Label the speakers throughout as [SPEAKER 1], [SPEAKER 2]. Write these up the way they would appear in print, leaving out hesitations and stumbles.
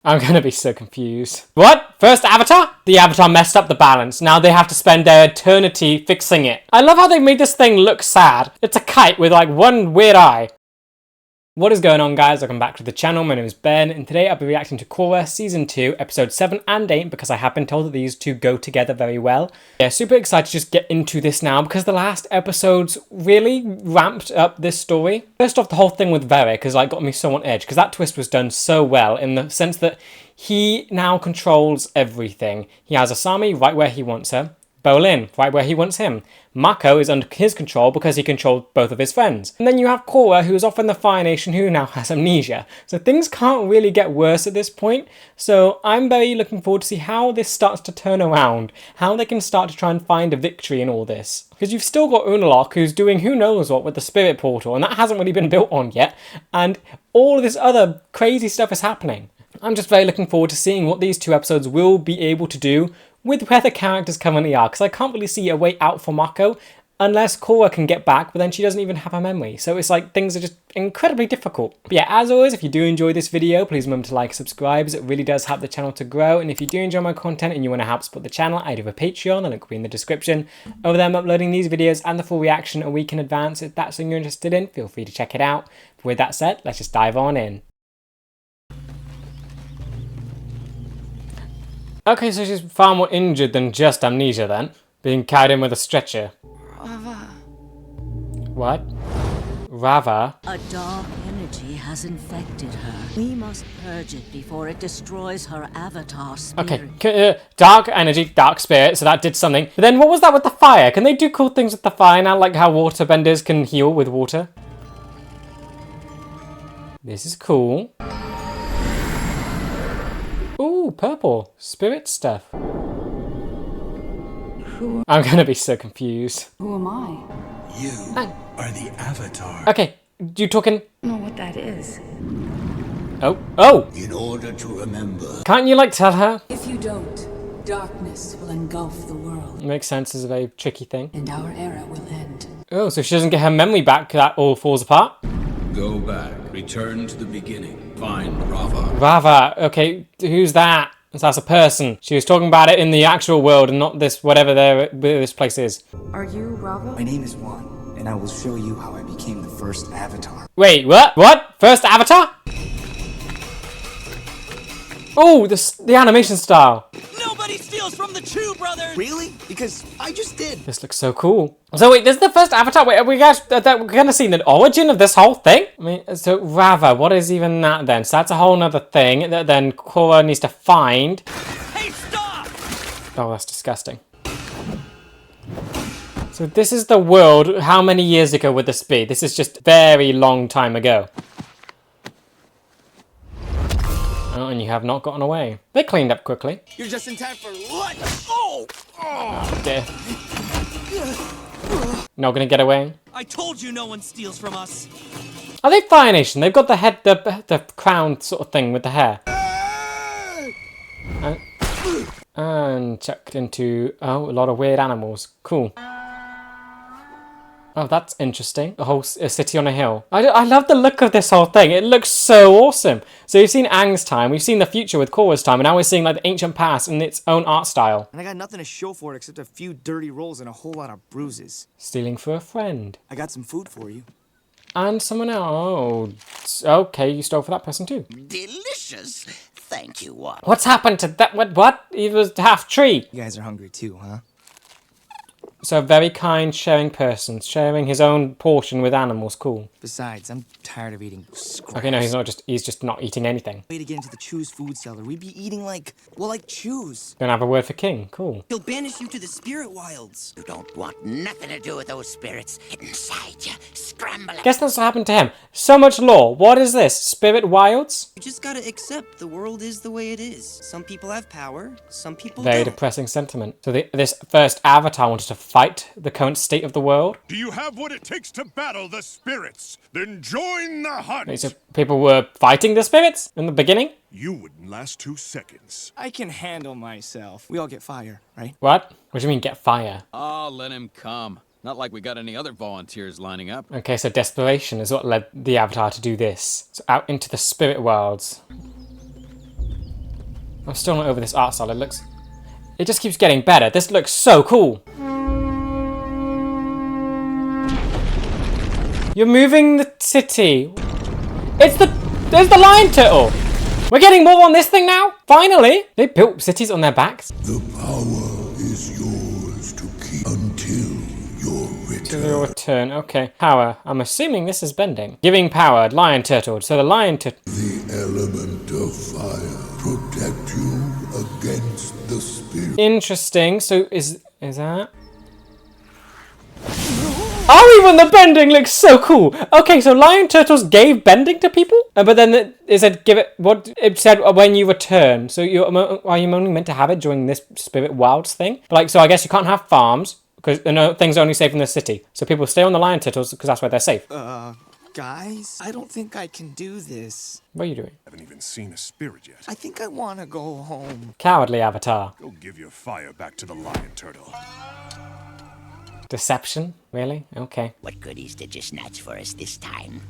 [SPEAKER 1] I'm gonna be so confused. What? First Avatar? The Avatar messed up the balance. Now they have to spend their eternity fixing it. I love how they made this thing look sad. It's a kite with like one weird eye. What is going on, guys? Welcome back to the channel. My name is Ben, and today I'll be reacting to Korra Season 2, Episode 7 and 8, because I have been told that these two go together very well. Yeah, super excited to just get into this now, because the last episodes really ramped up this story. First off, the whole thing with Varric has got me so on edge, because that twist was done so well, in the sense that he now controls everything. He has Asami right where he wants her. Bolin, right where he wants him. Mako is under his control because he controlled both of his friends. And then you have Korra, who is off in the Fire Nation, who now has amnesia. So things can't really get worse at this point. So I'm very looking forward to see how this starts to turn around. How they can start to try and find a victory in all this. Because you've still got Unalaq, who's doing who knows what with the spirit portal, and that hasn't really been built on yet. And all of this other crazy stuff is happening. I'm just very looking forward to seeing what these two episodes will be able to do with where the characters currently are, because I can't really see a way out for Mako unless Korra can get back, but then she doesn't even have her memory. So it's like things are just incredibly difficult. But yeah, as always, if you do enjoy this video, please remember to like and subscribe, as it really does help the channel to grow. And if you do enjoy my content and you want to help support the channel, I do have a Patreon, the link will be in the description. Over there I'm uploading these videos and the full reaction a week in advance. If that's something you're interested in, feel free to check it out. But with that said, let's just dive on in. Okay, so she's far more injured than just amnesia then. Being carried in with a stretcher.
[SPEAKER 2] Rava.
[SPEAKER 1] What? Rava?
[SPEAKER 2] A dark energy has infected her. We must purge it before it destroys her avatar spirit.
[SPEAKER 1] Okay, dark energy, dark spirit, so that did something. But then what was that with the fire? Can they do cool things with the fire now, like how waterbenders can heal with water? This is cool. Ooh, purple. Spirit stuff. I'm gonna be so confused.
[SPEAKER 3] Who am I?
[SPEAKER 4] You are the Avatar.
[SPEAKER 1] Okay, you talking?
[SPEAKER 3] I don't know what that is.
[SPEAKER 1] Oh!
[SPEAKER 4] In order to remember.
[SPEAKER 1] Can't you, like, tell her?
[SPEAKER 3] If you don't, darkness will engulf the world.
[SPEAKER 1] Makes sense, it's a very tricky thing.
[SPEAKER 3] And our era will end. Oh,
[SPEAKER 1] so if she doesn't get her memory back, that all falls apart?
[SPEAKER 4] Go back. Return to the beginning. Find Rava.
[SPEAKER 1] Rava, okay, who's that? That's a person. She was talking about it in the actual world and not this, whatever this place is.
[SPEAKER 3] Are you Rava?
[SPEAKER 5] My name is Juan, and I will show you how I became the first Avatar.
[SPEAKER 1] Wait, what? What? First Avatar? Oh, the animation style.
[SPEAKER 6] Nobody steals from the Chew brothers!
[SPEAKER 5] Really? Because I just did.
[SPEAKER 1] This looks so cool. So wait, this is the first Avatar. Wait, are we guys we're gonna see the origin of this whole thing? I mean, so Rava, what is even that then? So that's a whole nother thing that then Korra needs to find.
[SPEAKER 6] Hey, stop!
[SPEAKER 1] Oh, that's disgusting. So this is the world. How many years ago would this be? This is just a very long time ago. Oh, and you have not gotten away. They cleaned up quickly.
[SPEAKER 6] You're just in time for lunch! Oh!
[SPEAKER 1] Oh, dear. Not gonna get away?
[SPEAKER 6] I told you no one steals from us!
[SPEAKER 1] Are they Fire Nation? They've got the head, the crown sort of thing with the hair. And chucked into, a lot of weird animals. Cool. Oh, that's interesting. A whole city on a hill. I love the look of this whole thing. It looks so awesome. So we've seen Aang's time, we've seen the future with Korra's time, and now we're seeing like the ancient past in its own art style.
[SPEAKER 5] And I got nothing to show for it except a few dirty rolls and a whole lot of bruises.
[SPEAKER 1] Stealing for a friend.
[SPEAKER 5] I got some food for you.
[SPEAKER 1] And someone else. Oh, okay, you stole for that person too.
[SPEAKER 6] Delicious! Thank you, Juan.
[SPEAKER 1] What's happened to that? What? He was half tree.
[SPEAKER 5] You guys are hungry too, huh?
[SPEAKER 1] So a very kind, sharing person, sharing his own portion with animals. Cool.
[SPEAKER 5] Besides, I'm tired of eating scraps.
[SPEAKER 1] Okay, no, he's just not eating anything.
[SPEAKER 5] Way to get into the Chew's food cellar. We'd be eating like Chews.
[SPEAKER 1] Gonna have a word for King. Cool.
[SPEAKER 6] He'll banish you to the spirit wilds.
[SPEAKER 7] You don't want nothing to do with those spirits inside you. Scramble it.
[SPEAKER 1] Guess that's what happened to him. So much lore. What is this? Spirit wilds?
[SPEAKER 6] You just gotta accept the world is the way it is. Some people have power, some people
[SPEAKER 1] Very
[SPEAKER 6] don't.
[SPEAKER 1] depressing sentiment. So this first Avatar wanted to fight the current state of the world.
[SPEAKER 8] Do you have what it takes to battle the spirits? Then join the hunt!
[SPEAKER 1] Wait, so people were fighting the spirits in the beginning?
[SPEAKER 8] You wouldn't last 2 seconds.
[SPEAKER 5] I can handle myself. We all get fire, right?
[SPEAKER 1] What? What do you mean get fire?
[SPEAKER 9] Oh, let him come. Not like we got any other volunteers lining up.
[SPEAKER 1] Okay, so desperation is what led the Avatar to do this. So out into the spirit worlds. I'm still not over this art style. It just keeps getting better. This looks so cool. You're moving the city. There's the lion turtle. We're getting more on this thing now. Finally, they built cities on their backs.
[SPEAKER 8] The power is yours to keep until your
[SPEAKER 1] To your return. Okay, power. I'm assuming this is bending. Giving power. Lion turtle. So the lion turtle.
[SPEAKER 8] The element of fire protect you against the spirit.
[SPEAKER 1] Interesting. So is that? Oh, even the bending looks so cool. Okay, so lion turtles gave bending to people, but then it said give it. What it said when you return. So are you only meant to have it during this spirit wilds thing? Like, so I guess you can't have farms because things are only safe in the city. So people stay on the lion turtles because that's where they're safe.
[SPEAKER 5] Guys, I don't think I can do this.
[SPEAKER 1] What are you doing?
[SPEAKER 8] I haven't even seen a spirit yet.
[SPEAKER 5] I think I want to go home.
[SPEAKER 1] Cowardly avatar.
[SPEAKER 8] Go give your fire back to the lion turtle.
[SPEAKER 1] Deception? Really? Okay.
[SPEAKER 7] What goodies did you snatch for us this time?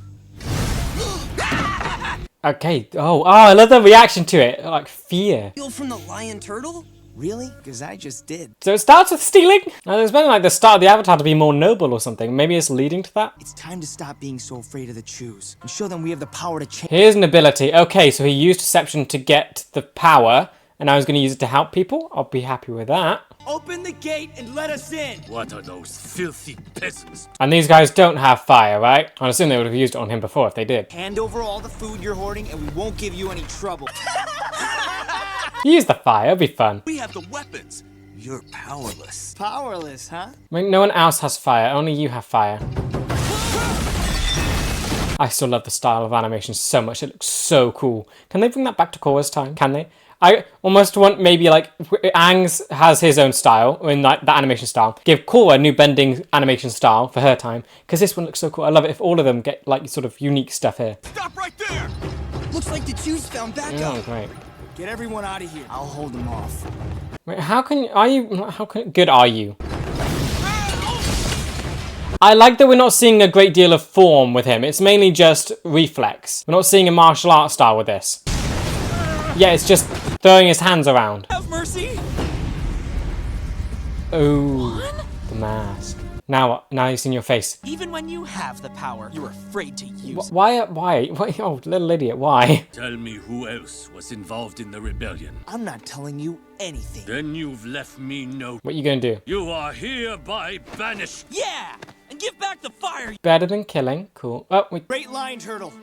[SPEAKER 1] Okay. Oh, I love the reaction to it. Like fear.
[SPEAKER 6] Steal from the lion turtle?
[SPEAKER 5] Really? Because I just did.
[SPEAKER 1] So it starts with stealing? It's been like the start of the avatar to be more noble or something. Maybe it's leading to that?
[SPEAKER 5] It's time to stop being so afraid of the Chews and show them we have the power to change.
[SPEAKER 1] Here's an ability. Okay, so he used deception to get the power, and now he's going to use it to help people. I'll be happy with that.
[SPEAKER 5] Open the gate and let us in.
[SPEAKER 8] What are those filthy peasants?
[SPEAKER 1] And these guys don't have fire, right? I assume they would have used it on him before if they did.
[SPEAKER 5] Hand over all the food you're hoarding and we won't give you any trouble.
[SPEAKER 1] Use the fire, it'll be fun.
[SPEAKER 8] We have the weapons. You're powerless.
[SPEAKER 5] Powerless, huh?
[SPEAKER 1] I mean, no one else has fire, only you have fire. I still love the style of animation so much, it looks so cool. Can they bring that back to Korra's time? Can they? I almost want maybe like Aang's has his own style in like that animation style. Give Korra a new bending animation style for her time because this one looks so cool. I love it if all of them get like sort of unique stuff here.
[SPEAKER 8] Stop right there!
[SPEAKER 6] Looks like the Jews found backup.
[SPEAKER 1] Oh, great.
[SPEAKER 5] Get everyone out of here. I'll hold them off.
[SPEAKER 1] Wait, how good are you? I like that we're not seeing a great deal of form with him. It's mainly just reflex. We're not seeing a martial art style with this. Yeah, it's just throwing his hands around.
[SPEAKER 5] Have mercy.
[SPEAKER 1] Oh, the mask. Now what? Now he's in your face.
[SPEAKER 5] Even when you have the power, you're afraid to use it.
[SPEAKER 1] Why? Oh, little idiot, why?
[SPEAKER 8] Tell me who else was involved in the rebellion.
[SPEAKER 5] I'm not telling you anything.
[SPEAKER 8] Then you've left me no...
[SPEAKER 1] What you gonna do?
[SPEAKER 8] You are hereby banished.
[SPEAKER 5] Yeah! And give back the fire!
[SPEAKER 1] Better than killing. Cool. Oh,
[SPEAKER 5] Great lion turtle.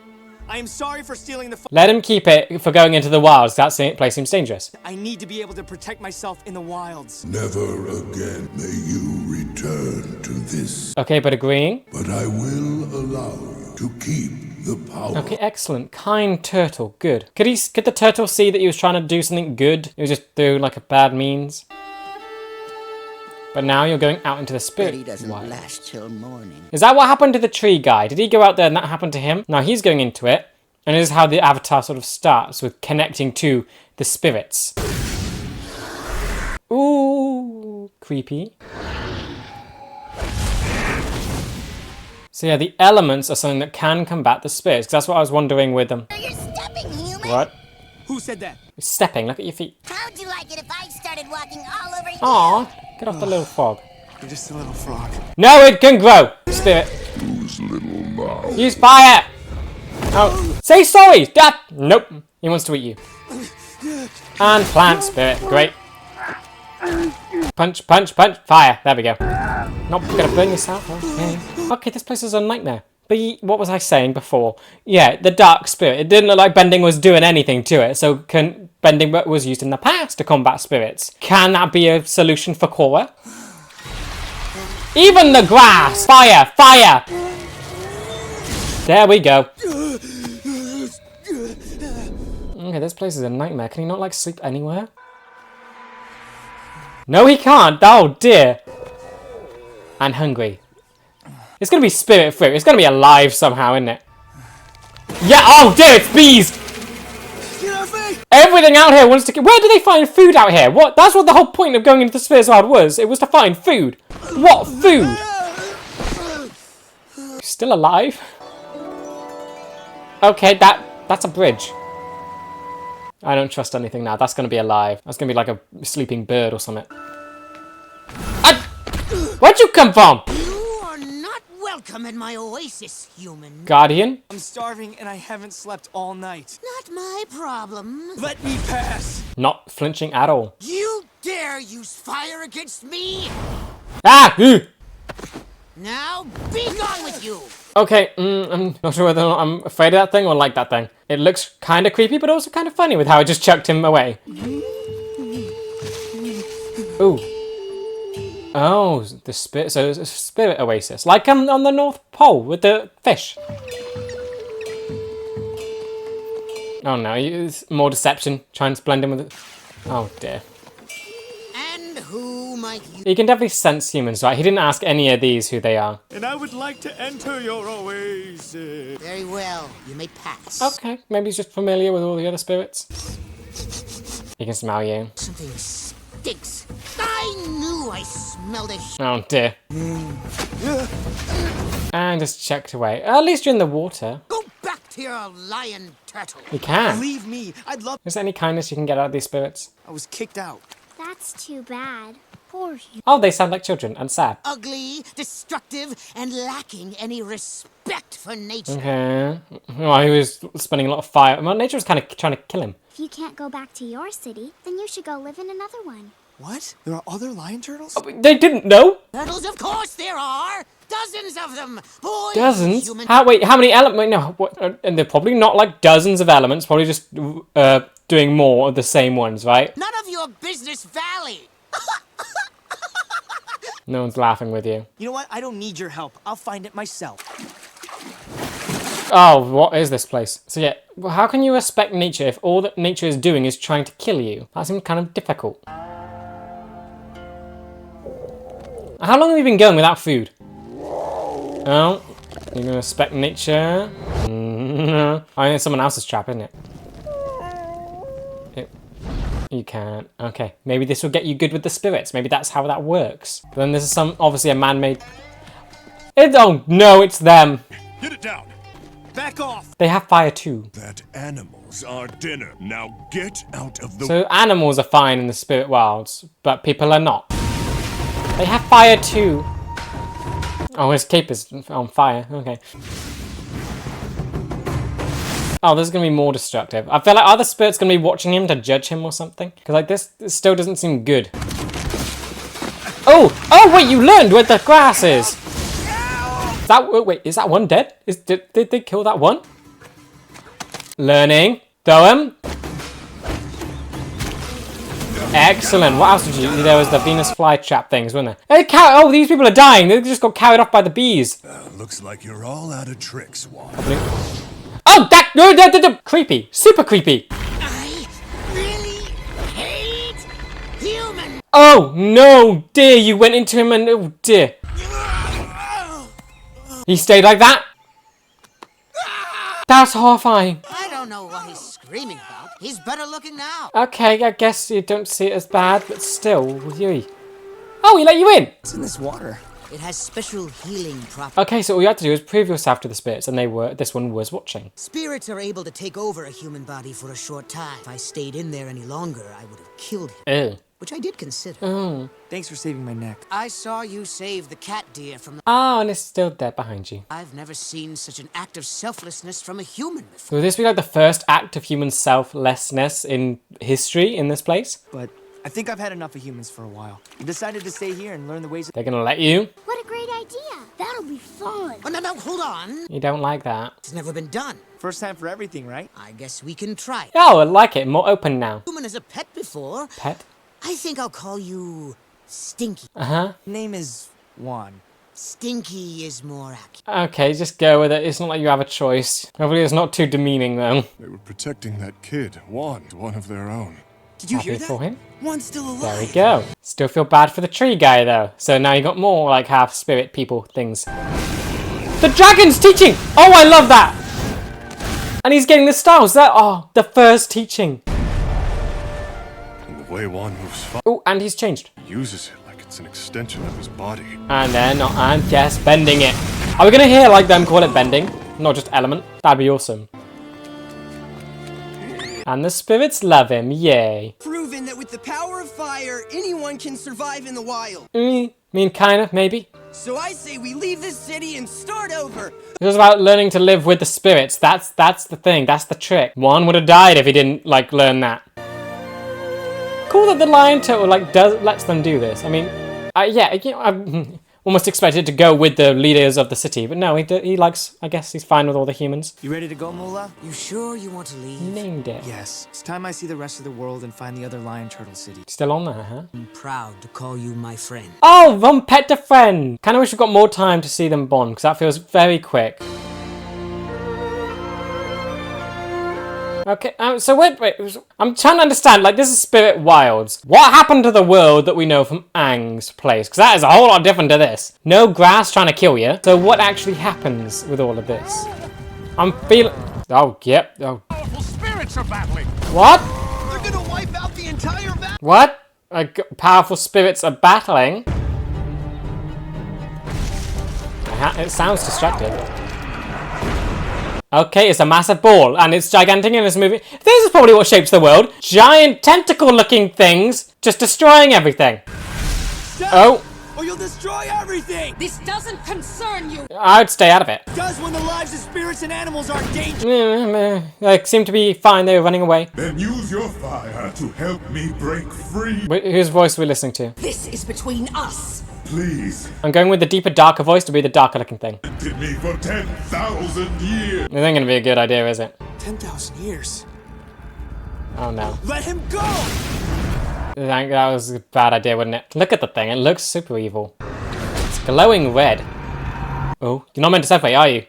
[SPEAKER 5] I am sorry for stealing the fire.
[SPEAKER 1] let him keep it for going into the wilds. That place seems dangerous.
[SPEAKER 5] I need to be able to protect myself in the wilds.
[SPEAKER 8] Never again may you return to this.
[SPEAKER 1] Okay, but agreeing.
[SPEAKER 8] But I will allow you to keep the power.
[SPEAKER 1] Okay, excellent. Kind turtle. Good. Could the turtle see that he was trying to do something good? It was just through like a bad means. But now you're going out into the spirit
[SPEAKER 7] Betty doesn't
[SPEAKER 1] wild.
[SPEAKER 7] last till morning.
[SPEAKER 1] Is that what happened to the tree guy? Did he go out there and that happened to him? Now he's going into it. And this is how the avatar sort of starts, with connecting to the spirits. Ooh, creepy. So yeah, the elements are something that can combat the spirits. 'Cause that's what I was wondering with them.
[SPEAKER 7] You're stepping, human!
[SPEAKER 1] What?
[SPEAKER 5] Who said that?
[SPEAKER 1] Stepping, look at your feet.
[SPEAKER 7] How'd you like it if I started walking all over you?
[SPEAKER 1] Aw, get off the little frog.
[SPEAKER 5] You're just a little frog.
[SPEAKER 1] No, it can grow! Spirit.
[SPEAKER 8] Use little mouth.
[SPEAKER 1] Use fire! Oh, say sorry! Dad! Nope. He wants to eat you. And plant spirit. Great. Punch, punch, punch. Fire. There we go. Not gonna burn yourself. Okay. Okay, this place is a nightmare. But what was I saying before? Yeah, the dark spirit. It didn't look like bending was doing anything to it. So bending was used in the past to combat spirits. Can that be a solution for Korra? Even the grass! Fire! Fire! There we go. Okay, this place is a nightmare. Can he not, like, sleep anywhere? No, he can't. Oh, dear. And hungry. It's gonna be spirit fruit. It's gonna be alive somehow, isn't it? Yeah, oh, dear, it's bees! Everything out here wants to get... Where do they find food out here? What? That's what the whole point of going into the Sphere's Wild was. It was to find food. What food? Still alive? Okay, that's a bridge. I don't trust anything now. That's gonna be alive. That's gonna be like a sleeping bird or something. Where'd you come from?
[SPEAKER 7] You are not welcome in my oasis, human.
[SPEAKER 1] Guardian?
[SPEAKER 5] I'm starving and I haven't slept all night.
[SPEAKER 7] Not my problem.
[SPEAKER 5] Let me pass!
[SPEAKER 1] Not flinching at all.
[SPEAKER 7] You dare use fire against me?
[SPEAKER 1] Ah!
[SPEAKER 7] Now be gone with you!
[SPEAKER 1] Okay, I'm not sure whether or not I'm afraid of that thing or like that thing. It looks kind of creepy, but also kind of funny with how I just chucked him away. Ooh. Oh, the spirit. So it's a spirit oasis, like on the North Pole with the fish. Oh no, it's more deception. Trying to blend in with it. Oh dear.
[SPEAKER 7] And who might you?
[SPEAKER 1] You can definitely sense humans, right? He didn't ask any of these who they are.
[SPEAKER 5] And I would like to enter your oasis.
[SPEAKER 7] Very well, you may pass.
[SPEAKER 1] Okay, maybe he's just familiar with all the other spirits. He can smell you.
[SPEAKER 7] Something stinks. I knew I smelled a
[SPEAKER 1] Oh dear. And just checked away. At least you're in the water.
[SPEAKER 7] Go back to your lion turtle.
[SPEAKER 1] You can.
[SPEAKER 5] Believe me, I'd love.
[SPEAKER 1] Is there any kindness you can get out of these spirits?
[SPEAKER 5] I was kicked out.
[SPEAKER 10] That's too bad. Poor you.
[SPEAKER 1] Oh, they sound like children and sad.
[SPEAKER 7] Ugly, destructive, and lacking any respect for nature.
[SPEAKER 1] Okay. Well, he was spending a lot of fire. Well, nature was kind of trying to kill him.
[SPEAKER 10] If you can't go back to your city, then you should go live in another one.
[SPEAKER 5] What? There are other lion turtles?
[SPEAKER 1] They didn't know.
[SPEAKER 7] Turtles, of course there are. Dozens of them. Boy,
[SPEAKER 1] Dozens?
[SPEAKER 7] human.
[SPEAKER 1] Wait, how many elements? Wait, no. What, and they're probably not like dozens of elements. Probably just doing more of the same ones, right?
[SPEAKER 7] None of your business, Valley.
[SPEAKER 1] No one's laughing with you.
[SPEAKER 5] You know what? I don't need your help. I'll find it myself.
[SPEAKER 1] Oh, what is this place? So yeah, well, how can you respect nature if all that nature is doing is trying to kill you? That seems kind of difficult. How long have you been going without food? Oh, you're gonna respect nature? No. I think someone else's trap, isn't it? You can't. Okay, maybe this will get you good with the spirits. Maybe that's how that works. But then this is obviously a man-made... Oh, no, it's them.
[SPEAKER 8] Get it down!
[SPEAKER 5] Back off!
[SPEAKER 1] They have fire too.
[SPEAKER 8] That animals are dinner. Now get out of the...
[SPEAKER 1] So animals are fine in the spirit worlds, but people are not. They have fire too. Oh, his cape is on fire. Okay. Oh, this is going to be more destructive. I feel like other spirits going to be watching him to judge him or something. Because like this still doesn't seem good. Oh! Oh, wait, you learned where the grass is! Wait, is that one dead? Did they kill that one? Learning. Throw him. Excellent. What else did you do? There was the Venus flytrap things, wasn't there? Hey, oh, these people are dying. They just got carried off by the bees.
[SPEAKER 8] Looks like you're all out of tricks, Juan.
[SPEAKER 1] Oh, creepy. Super creepy.
[SPEAKER 7] I really hate humans.
[SPEAKER 1] Oh, no, dear. You went into him and, oh, dear. He stayed like that? That's horrifying.
[SPEAKER 7] I don't know what he's screaming about. He's better looking now.
[SPEAKER 1] Okay, I guess you don't see it as bad, but still, yui. Oh, he let you in.
[SPEAKER 5] What's in this water?
[SPEAKER 7] It has special healing properties.
[SPEAKER 1] Okay, so all you had to do is prove yourself to the spirits, and this one was watching.
[SPEAKER 7] Spirits are able to take over a human body for a short time. If I stayed in there any longer, I would have killed him.
[SPEAKER 1] Ew.
[SPEAKER 7] Which I did consider.
[SPEAKER 1] Oh.
[SPEAKER 5] Thanks for saving my neck.
[SPEAKER 7] I saw you save the cat deer from the...
[SPEAKER 1] Oh, and it's still there behind you.
[SPEAKER 7] I've never seen such an act of selflessness from a human before.
[SPEAKER 1] Will this be like the first act of human selflessness in history in this place?
[SPEAKER 5] But I think I've had enough of humans for a while. I decided to stay here and learn the ways.
[SPEAKER 1] They're gonna let you?
[SPEAKER 10] What a great idea. That'll be fun.
[SPEAKER 7] Oh, no, hold on.
[SPEAKER 1] You don't like that?
[SPEAKER 7] It's never been done.
[SPEAKER 5] First time for everything, right?
[SPEAKER 7] I guess we can try it.
[SPEAKER 1] Oh, I like it. More open now.
[SPEAKER 7] Human as a pet before.
[SPEAKER 1] Pet?
[SPEAKER 7] I think I'll call you Stinky.
[SPEAKER 1] Uh-huh.
[SPEAKER 5] Name is Juan.
[SPEAKER 7] Stinky is more accurate.
[SPEAKER 1] Okay, just go with it. It's not like you have a choice. Hopefully it's not too demeaning, though.
[SPEAKER 8] They were protecting that kid, Juan, one of their own.
[SPEAKER 5] Did you
[SPEAKER 1] Happy
[SPEAKER 5] hear that?
[SPEAKER 1] for him.
[SPEAKER 5] Juan's still alive.
[SPEAKER 1] There we go. Still feel bad for the tree guy, though. So now you got more, like, half spirit people things. The dragon's teaching! Oh, I love that! And he's getting the stars. The first teaching.
[SPEAKER 8] And the way Juan moves
[SPEAKER 1] Oh, and he's changed.
[SPEAKER 8] he uses it like it's an extension of his body.
[SPEAKER 1] And then, and yes, bending it. Are we going to hear, like, them call it bending? Not just element? That'd be awesome. And the spirits love him, yay.
[SPEAKER 6] Proven that with the power of fire, anyone can survive in the wild.
[SPEAKER 1] Mean kinda, maybe.
[SPEAKER 6] So I say we leave this city and start over.
[SPEAKER 1] It was about learning to live with the spirits. That's the thing. That's the trick. One would have died if he didn't like learn that. Cool that the lion turtle like lets them do this. I mean, yeah, you know, I almost expected to go with the leaders of the city, but no, he likes. I guess he's fine with all the humans.
[SPEAKER 5] You ready to go, Moolah?
[SPEAKER 7] You sure you want to leave?
[SPEAKER 1] Named it.
[SPEAKER 5] Yes. It's time I see the rest of the world and find the other lion turtle city.
[SPEAKER 1] Still on there, huh?
[SPEAKER 7] I'm proud to call you my friend.
[SPEAKER 1] Oh, from pet to friend. Kind of wish we got more time to see them bond because that feels very quick. Okay, so wait, I'm trying to understand, like, this is Spirit Wilds. What happened to the world that we know from Aang's place? Because that is a whole lot different to this. No grass trying to kill you. So what actually happens with all of this? I'm feeling... Oh, yep. Oh.
[SPEAKER 11] Powerful spirits are battling.
[SPEAKER 1] What?
[SPEAKER 6] They're gonna wipe out the entire battle.
[SPEAKER 1] What? Powerful spirits are battling? It sounds destructive. Okay, it's a massive ball, and it's gigantic and it's moving. This is probably what shapes the world. Giant tentacle-looking things just destroying everything.
[SPEAKER 6] Stop,
[SPEAKER 1] oh.
[SPEAKER 6] Or you'll destroy everything!
[SPEAKER 3] This doesn't concern you!
[SPEAKER 1] I'd stay out of it.
[SPEAKER 6] It does when the lives of spirits and animals are in danger!
[SPEAKER 1] They seem to be fine, they were running away.
[SPEAKER 8] Then use your fire to help me break free.
[SPEAKER 1] Wait, whose voice are we listening to?
[SPEAKER 3] This is between us!
[SPEAKER 8] Please.
[SPEAKER 1] I'm going with the deeper, darker voice to be the darker looking thing.
[SPEAKER 8] Did me for 10,000 years.
[SPEAKER 1] It ain't gonna be a good idea, is it?
[SPEAKER 5] 10,000 years.
[SPEAKER 1] Oh no.
[SPEAKER 6] Let him go!
[SPEAKER 1] That was a bad idea, wouldn't it? Look at the thing, it looks super evil. It's glowing red. Oh, you're not meant to separate, are you?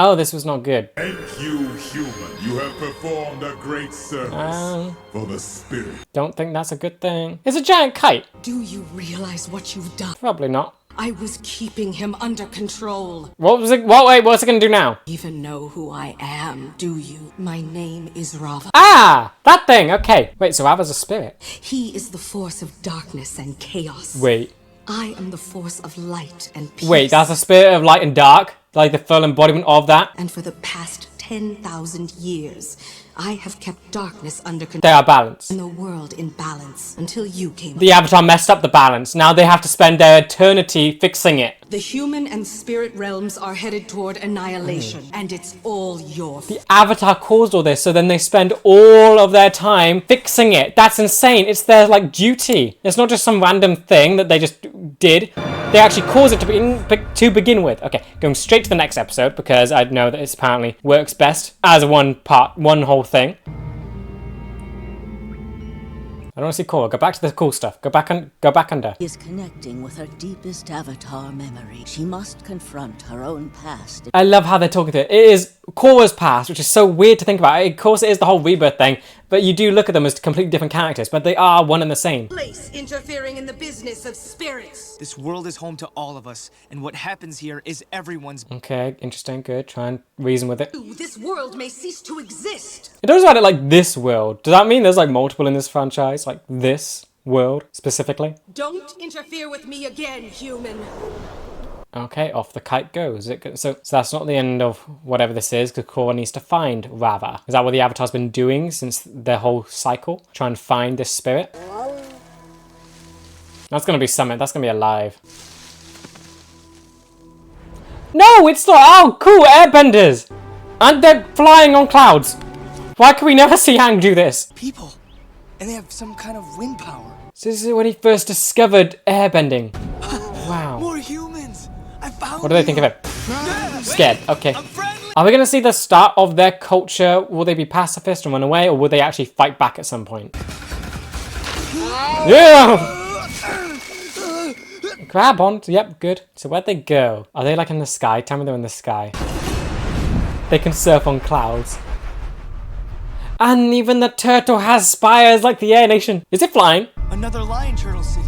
[SPEAKER 1] Oh, this was not good.
[SPEAKER 8] Thank you, human. You have performed a great service for the spirit.
[SPEAKER 1] Don't think that's a good thing. It's a giant kite.
[SPEAKER 3] Do you realize what you've done?
[SPEAKER 1] Probably not.
[SPEAKER 3] I was keeping him under control.
[SPEAKER 1] What was it? Wait, what's it gonna do now?
[SPEAKER 3] Even know who I am, do you? My name is Rava.
[SPEAKER 1] Ah! That thing, okay. Wait, so Rava's a spirit?
[SPEAKER 3] He is the force of darkness and chaos.
[SPEAKER 1] Wait.
[SPEAKER 3] I am the force of light and peace.
[SPEAKER 1] Wait, that's a spirit of light and dark? Like the full embodiment of that?
[SPEAKER 3] And for the past 10,000 years, I have kept darkness under control.
[SPEAKER 1] They are balanced.
[SPEAKER 3] And the world in balance until you came.
[SPEAKER 1] The Avatar messed up the balance. Now they have to spend their eternity fixing it.
[SPEAKER 3] The human and spirit realms are headed toward annihilation, and it's all your fault.
[SPEAKER 1] The Avatar caused all this, so then they spend all of their time fixing it. That's insane. It's their, like, duty. It's not just some random thing that they just did. They actually caused it to begin with. Okay, going straight to the next episode, because I know that it apparently works best as one whole thing. I don't want to see Korra. Go back to the cool stuff. Go back under.
[SPEAKER 2] Is connecting with her deepest avatar memory. She must confront her own past.
[SPEAKER 1] I love how they're talking to it. It is Korra's past, which is so weird to think about. Of course, it is the whole rebirth thing, but you do look at them as completely different characters, but they are one and the same.
[SPEAKER 3] Place interfering in the business of spirits.
[SPEAKER 5] This world is home to all of us, and what happens here is everyone's.
[SPEAKER 1] Okay, interesting, good. Try and reason with it.
[SPEAKER 3] This world may cease to exist.
[SPEAKER 1] It talks about it like this world. Does that mean there's like multiple in this franchise? Like this world specifically?
[SPEAKER 3] Don't interfere with me again, human.
[SPEAKER 1] Okay, off the kite goes. So that's not the end of whatever this is, because Korra needs to find Rava. Is that what the Avatar's been doing since their whole cycle? Try and find this spirit? That's gonna be something. That's gonna be alive. No, it's not. Oh, cool, airbenders! And they're flying on clouds. Why can we never see Aang do this?
[SPEAKER 5] People. And they have some kind of wind power.
[SPEAKER 1] So this is when he first discovered airbending. Wow.
[SPEAKER 5] More humans. I found
[SPEAKER 1] What do they think of it? Scared. Okay. Are we going to see the start of their culture? Will they be pacifist and run away, or will they actually fight back at some point? Yeah! Grab on. Yep, good. So where'd they go? Are they like in the sky? Tell me they're in the sky. They can surf on clouds. And even the turtle has spires like the Air Nation. Is it flying?
[SPEAKER 5] Another lion turtle city.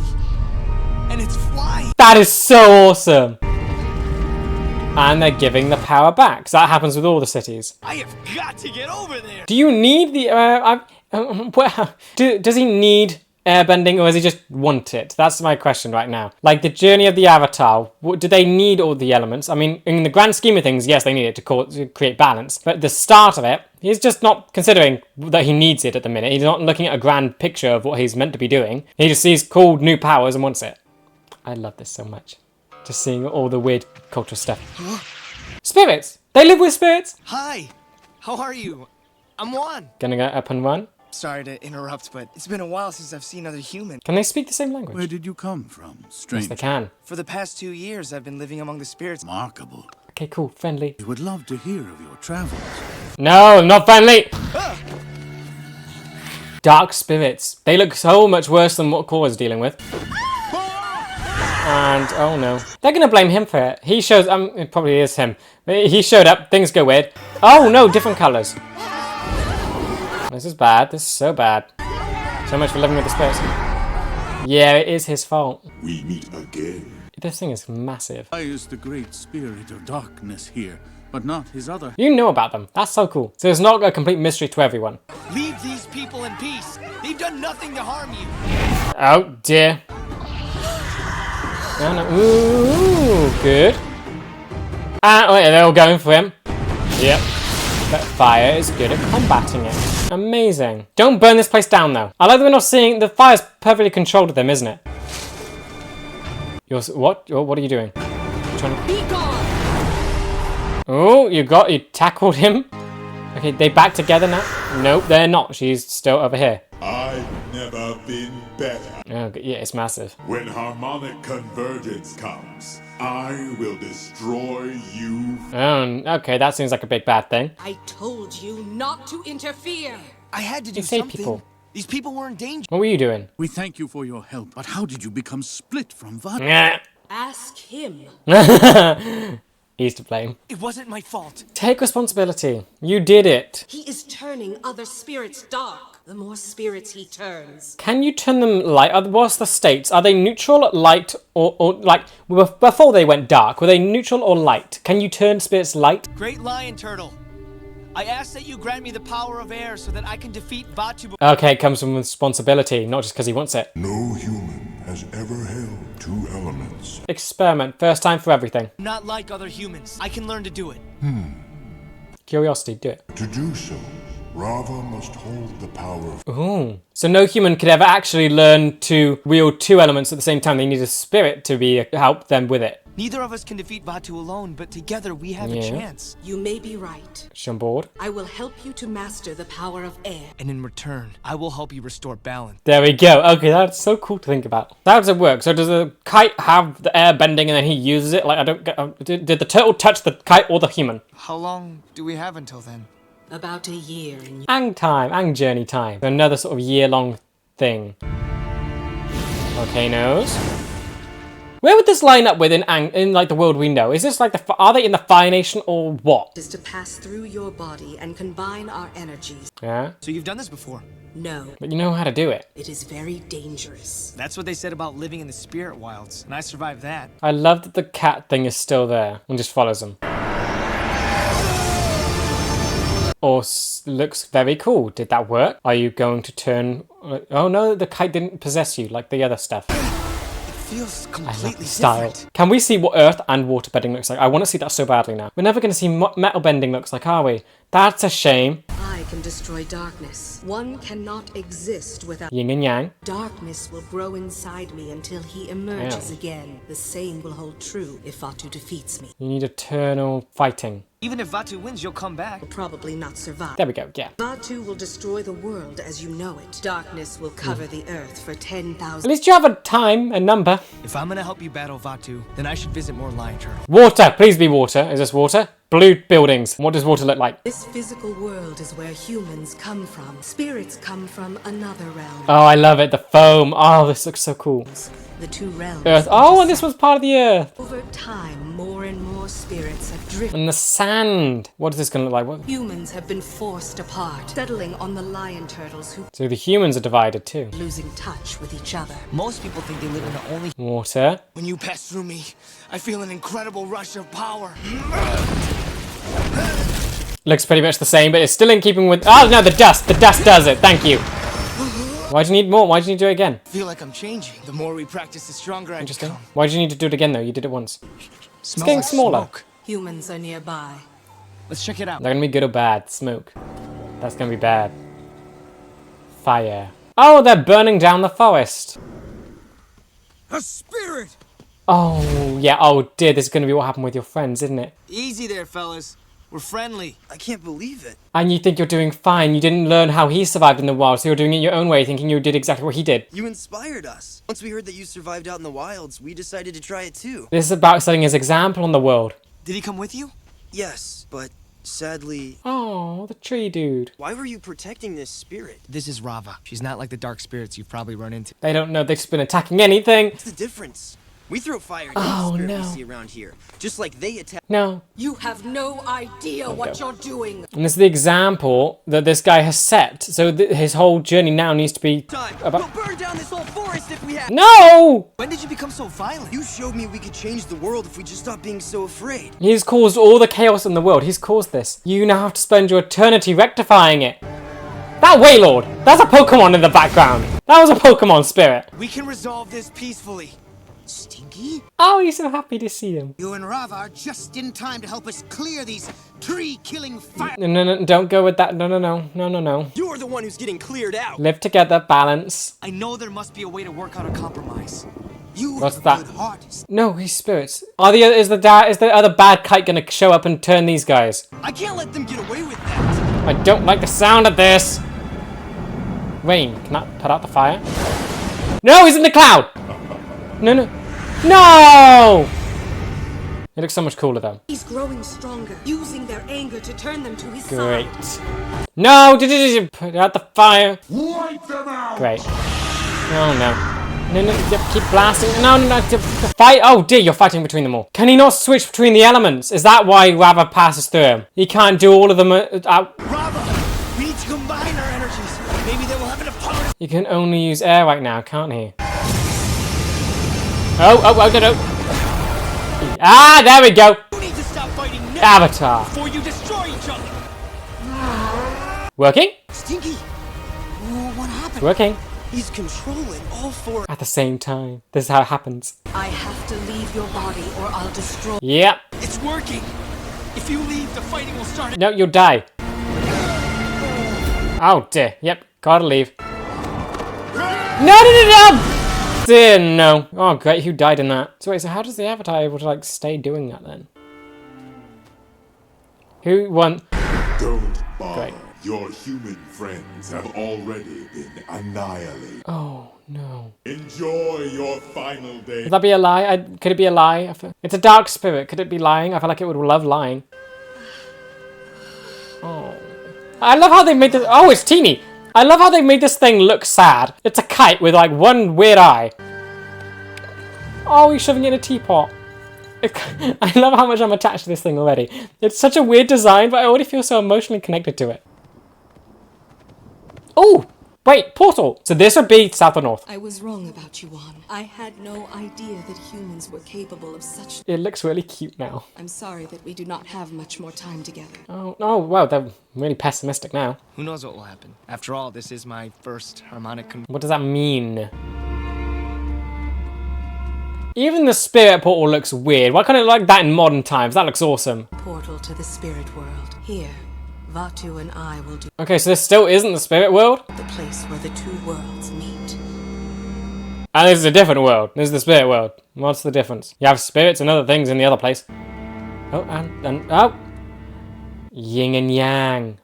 [SPEAKER 5] And it's flying.
[SPEAKER 1] That is so awesome. And they're giving the power back. So that happens with all the cities.
[SPEAKER 6] I have got to get over there.
[SPEAKER 1] Do you need the... does he need airbending, or does he just want it? That's my question right now. Like, the journey of the Avatar, do they need all the elements? I mean, in the grand scheme of things, yes, they need it to create balance. But at the start of it, he's just not considering that he needs it at the minute. He's not looking at a grand picture of what he's meant to be doing. He just sees cool new powers and wants it. I love this so much. Just seeing all the weird cultural stuff. Spirits! They live with spirits!
[SPEAKER 5] Hi! How are you? I'm Juan.
[SPEAKER 1] Gonna go up and run.
[SPEAKER 5] Sorry to interrupt, but it's been a while since I've seen other humans.
[SPEAKER 1] Can they speak the same language?
[SPEAKER 8] Where did you come from, stranger?
[SPEAKER 1] Yes, they can.
[SPEAKER 5] For the past 2 years, I've been living among the spirits.
[SPEAKER 8] Remarkable.
[SPEAKER 1] Okay, cool. Friendly.
[SPEAKER 8] We would love to hear of your travels.
[SPEAKER 1] No, not friendly! Dark spirits. They look so much worse than what Korra's dealing with. And, oh no. They're gonna blame him for it. He shows, it probably is him. He showed up, things go weird. Oh no, different colours. This is bad, this is so bad. So much for living with the spirits. Yeah, it is his fault.
[SPEAKER 8] We meet again.
[SPEAKER 1] This thing is massive.
[SPEAKER 8] I is the great spirit of darkness here, but not his other.
[SPEAKER 1] You know about them, that's so cool. So it's not a complete mystery to everyone.
[SPEAKER 5] Leave these people in peace. They've done nothing to harm you.
[SPEAKER 1] Oh dear. No, no. Ooh, good. Oh, yeah, they're all going for him. Yep. But fire is good at combating it. Amazing. Don't burn this place down, though. I like that we're not seeing... The fire's perfectly controlled with them, isn't it? What? What are you doing? Trying to...
[SPEAKER 3] Be gone!
[SPEAKER 1] Oh, you tackled him. Okay, they back together now? Nope, they're not. She's still over here.
[SPEAKER 8] I've never been better.
[SPEAKER 1] Oh, yeah, it's massive.
[SPEAKER 8] When harmonic convergence comes, I will destroy you.
[SPEAKER 1] Oh, okay, that seems like a big bad thing.
[SPEAKER 3] I told you not to interfere.
[SPEAKER 5] I had to do
[SPEAKER 1] You save
[SPEAKER 5] something.
[SPEAKER 1] people.
[SPEAKER 5] These people were in danger.
[SPEAKER 1] What were you doing?
[SPEAKER 8] We thank you for your help, but how did you become split from Vata?
[SPEAKER 1] Yeah.
[SPEAKER 3] Ask him.
[SPEAKER 1] He's to blame.
[SPEAKER 5] It wasn't my fault.
[SPEAKER 1] Take responsibility. You did it.
[SPEAKER 3] He is turning other spirits dark. The more spirits he turns.
[SPEAKER 1] Can you turn them light? What's the states? Are they neutral, light, or like before they went dark? Were they neutral or light? Can you turn spirits light?
[SPEAKER 5] Great Lion Turtle. I ask that you grant me the power of air so that I can defeat Vatu.
[SPEAKER 1] Okay, it comes from responsibility, not just because he wants it.
[SPEAKER 8] No human has ever held two elements.
[SPEAKER 1] Experiment. First time for everything.
[SPEAKER 5] Not like other humans. I can learn to do it.
[SPEAKER 1] Curiosity, do it.
[SPEAKER 8] To do so, Rava must hold the power of...
[SPEAKER 1] Ooh. So no human could ever actually learn to wield two elements at the same time. They need a spirit to help them with it.
[SPEAKER 5] Neither of us can defeat Vatu alone, but together we have a chance.
[SPEAKER 3] You may be right.
[SPEAKER 1] She's on board.
[SPEAKER 3] I will help you to master the power of air.
[SPEAKER 5] And in return, I will help you restore balance.
[SPEAKER 1] There we go. Okay, that's so cool to think about. How does it work? So does the kite have the air bending and then he uses it? Like, I don't get... did the turtle touch the kite or the human?
[SPEAKER 5] How long do we have until then?
[SPEAKER 3] About a year in
[SPEAKER 1] Aang time, Aang journey time. Another sort of year-long thing. Volcanoes. Where would this line up with in Aang, in like the world we know? Is this like are they in the Fire Nation or what?
[SPEAKER 3] is to pass through your body and combine our energies.
[SPEAKER 1] Yeah,
[SPEAKER 5] So you've done this before?
[SPEAKER 3] No,
[SPEAKER 1] but you know how to do it.
[SPEAKER 3] it is very dangerous.
[SPEAKER 5] That's what they said about living in the spirit wilds, and I survived that.
[SPEAKER 1] I love that the cat thing is still there and just follows them. Or looks very cool. Did that work? Are you going to turn... Oh no, the kite didn't possess you like the other stuff.
[SPEAKER 5] It feels
[SPEAKER 1] I love
[SPEAKER 5] completely
[SPEAKER 1] the style.
[SPEAKER 5] different.
[SPEAKER 1] Can we see what earth and water bending looks like? I want to see that so badly now. We're never going to see what metal bending looks like, are we? That's a shame.
[SPEAKER 3] I can destroy darkness. One cannot exist without...
[SPEAKER 1] Yin and yang.
[SPEAKER 3] Darkness will grow inside me until he emerges
[SPEAKER 1] Yeah.
[SPEAKER 3] again. The same will hold true if Vatu defeats me.
[SPEAKER 1] You need eternal fighting.
[SPEAKER 5] Even if Vatu wins, you'll come back.
[SPEAKER 3] Will probably not survive.
[SPEAKER 1] There we go, yeah.
[SPEAKER 3] Vatu will destroy the world as you know it. Darkness will cover the earth for
[SPEAKER 1] At
[SPEAKER 3] 10,000...
[SPEAKER 1] least you have a time, a number.
[SPEAKER 5] If I'm gonna help you battle Vatu, then I should visit more Lion Turtle.
[SPEAKER 1] Water, please be water. Is this water? Blue buildings. What does water look like?
[SPEAKER 3] This physical world is where humans come from. Spirits come from another realm.
[SPEAKER 1] Oh, I love it. The foam. Oh, this looks so cool.
[SPEAKER 3] The two realms.
[SPEAKER 1] Earth. Oh, and this was part of the earth.
[SPEAKER 3] Over time, more and more spirits have drifted.
[SPEAKER 1] And the sand. What is this going to look like? What?
[SPEAKER 3] Humans have been forced apart, settling on the lion turtles who
[SPEAKER 1] So the humans are divided too.
[SPEAKER 3] losing touch with each other.
[SPEAKER 5] Most people think they live in the only...
[SPEAKER 1] Water.
[SPEAKER 5] When you pass through me, I feel an incredible rush of power.
[SPEAKER 1] Looks pretty much the same, but it's still in keeping with... Oh, no, the dust. The dust does it. Thank you. Why'd you need more? Why'd you need to do it again?
[SPEAKER 5] I feel like I'm changing. The more we practice, the stronger I
[SPEAKER 1] Interesting.
[SPEAKER 5] become.
[SPEAKER 1] Why'd you need to do it again though? You did it once. It's
[SPEAKER 5] Smells
[SPEAKER 1] getting
[SPEAKER 5] like
[SPEAKER 1] smaller.
[SPEAKER 5] smoke.
[SPEAKER 3] Humans are nearby.
[SPEAKER 5] Let's check it out.
[SPEAKER 1] They're gonna be good or bad. Smoke. That's gonna be bad. Fire. Oh, they're burning down the forest.
[SPEAKER 6] A spirit!
[SPEAKER 1] Oh, yeah. Oh, dear. This is gonna be what happened with your friends, isn't it?
[SPEAKER 5] Easy there, fellas. We're friendly.
[SPEAKER 6] I can't believe it.
[SPEAKER 1] And you think you're doing fine. You didn't learn how he survived in the wild, so you're doing it your own way, thinking you did exactly what he did.
[SPEAKER 6] You inspired us. Once we heard that you survived out in the wilds, we decided to try it too.
[SPEAKER 1] This is about setting his example on the world.
[SPEAKER 5] Did he come with you?
[SPEAKER 6] Yes, but sadly...
[SPEAKER 1] Oh, the tree dude.
[SPEAKER 6] Why were you protecting this spirit?
[SPEAKER 5] This is Rava. She's not like the dark spirits you've probably run into.
[SPEAKER 1] They don't know they've been attacking anything.
[SPEAKER 6] What's the difference? We throw fire
[SPEAKER 1] Oh,
[SPEAKER 6] to the spirit
[SPEAKER 1] no.
[SPEAKER 6] we see around here, just like they attack.
[SPEAKER 1] No.
[SPEAKER 3] You have no idea what you're doing.
[SPEAKER 1] And this is the example that this guy has set. So his whole journey now needs to be about...
[SPEAKER 6] We'll burn down this whole forest if we have.
[SPEAKER 1] No!
[SPEAKER 5] When did you become so violent?
[SPEAKER 6] You showed me we could change the world if we just stopped being so afraid.
[SPEAKER 1] He's caused all the chaos in the world. He's caused this. You now have to spend your eternity rectifying it. That Waylord! That's a Pokemon in the background. That was a Pokemon spirit.
[SPEAKER 5] We can resolve this peacefully.
[SPEAKER 7] Stinky?
[SPEAKER 1] Oh, he's so happy to see him.
[SPEAKER 7] You and Rava are just in time to help us clear these tree-killing fire.
[SPEAKER 1] No, don't go with that. No.
[SPEAKER 6] You're the one who's getting cleared out.
[SPEAKER 1] Live together, balance.
[SPEAKER 5] I know there must be a way to work out a compromise.
[SPEAKER 7] You
[SPEAKER 1] What's
[SPEAKER 7] have
[SPEAKER 1] that?
[SPEAKER 7] a good heart.
[SPEAKER 1] No, he's spirits. Is the other bad kite gonna show up and turn these guys?
[SPEAKER 6] I can't let them get away with that.
[SPEAKER 1] I don't like the sound of this. Rain, can I put out the fire? No, he's in the cloud. No. It looks so much cooler though.
[SPEAKER 3] He's growing stronger, using their anger to turn them to his
[SPEAKER 1] Great.
[SPEAKER 3] side.
[SPEAKER 1] No, put out the fire.
[SPEAKER 8] Wipe them out!
[SPEAKER 1] Great. Oh no. No, keep blasting. No, fight. Oh dear, you're fighting between them all. Can he not switch between the elements? Is that why Rava passes through him? He can't do all of them out.
[SPEAKER 5] Rava! We need to combine our energies. Maybe they will have enough power to...
[SPEAKER 1] He can only use air right now, can't he? Oh, no. Ah, there we go.
[SPEAKER 5] You need to stop fighting now
[SPEAKER 1] Avatar.
[SPEAKER 5] before you destroy each other.
[SPEAKER 1] Working?
[SPEAKER 7] Stinky? What happened?
[SPEAKER 1] Working.
[SPEAKER 6] He's controlling all four.
[SPEAKER 1] At the same time. This is how it happens.
[SPEAKER 3] I have to leave your body or I'll destroy.
[SPEAKER 1] Yep.
[SPEAKER 5] It's working. If you leave, the fighting will start.
[SPEAKER 1] No, you'll die. Oh dear. Yep. Gotta leave. No! Dear no. Oh great, who died in that? So wait, so how does the Avatar able to like stay doing that then? Who won?
[SPEAKER 8] Don't bother.
[SPEAKER 1] Great.
[SPEAKER 8] Your human friends have already been annihilated.
[SPEAKER 1] Oh no.
[SPEAKER 8] Enjoy your final day.
[SPEAKER 1] Would that be a lie? Could it be a lie? It's a dark spirit. Could it be lying? I feel like it would love lying. Oh. I love how they made this. Oh, it's teeny. I love how they made this thing look sad. It's a kite with like one weird eye. Oh, he's shoving it in a teapot. I love how much I'm attached to this thing already. It's such a weird design, but I already feel so emotionally connected to it. Oh, wait, portal. So this would be south or north.
[SPEAKER 3] I was wrong about you, Juan. I had no idea that humans were capable of such...
[SPEAKER 1] It looks really cute now.
[SPEAKER 3] I'm sorry that we do not have much more time together.
[SPEAKER 1] Oh, well, they're really pessimistic now.
[SPEAKER 5] Who knows what will happen? After all, this is my first harmonic...
[SPEAKER 1] What does that mean? Even the spirit portal looks weird. Why can't it look like that in modern times? That looks awesome.
[SPEAKER 3] Portal to the spirit world. Here, Vatu and I will do
[SPEAKER 1] Okay, so this still isn't the spirit world?
[SPEAKER 3] the place where the two worlds meet.
[SPEAKER 1] And this is a different world. This is the spirit world. What's the difference? You have spirits and other things in the other place. Oh, and oh! Yin and Yang.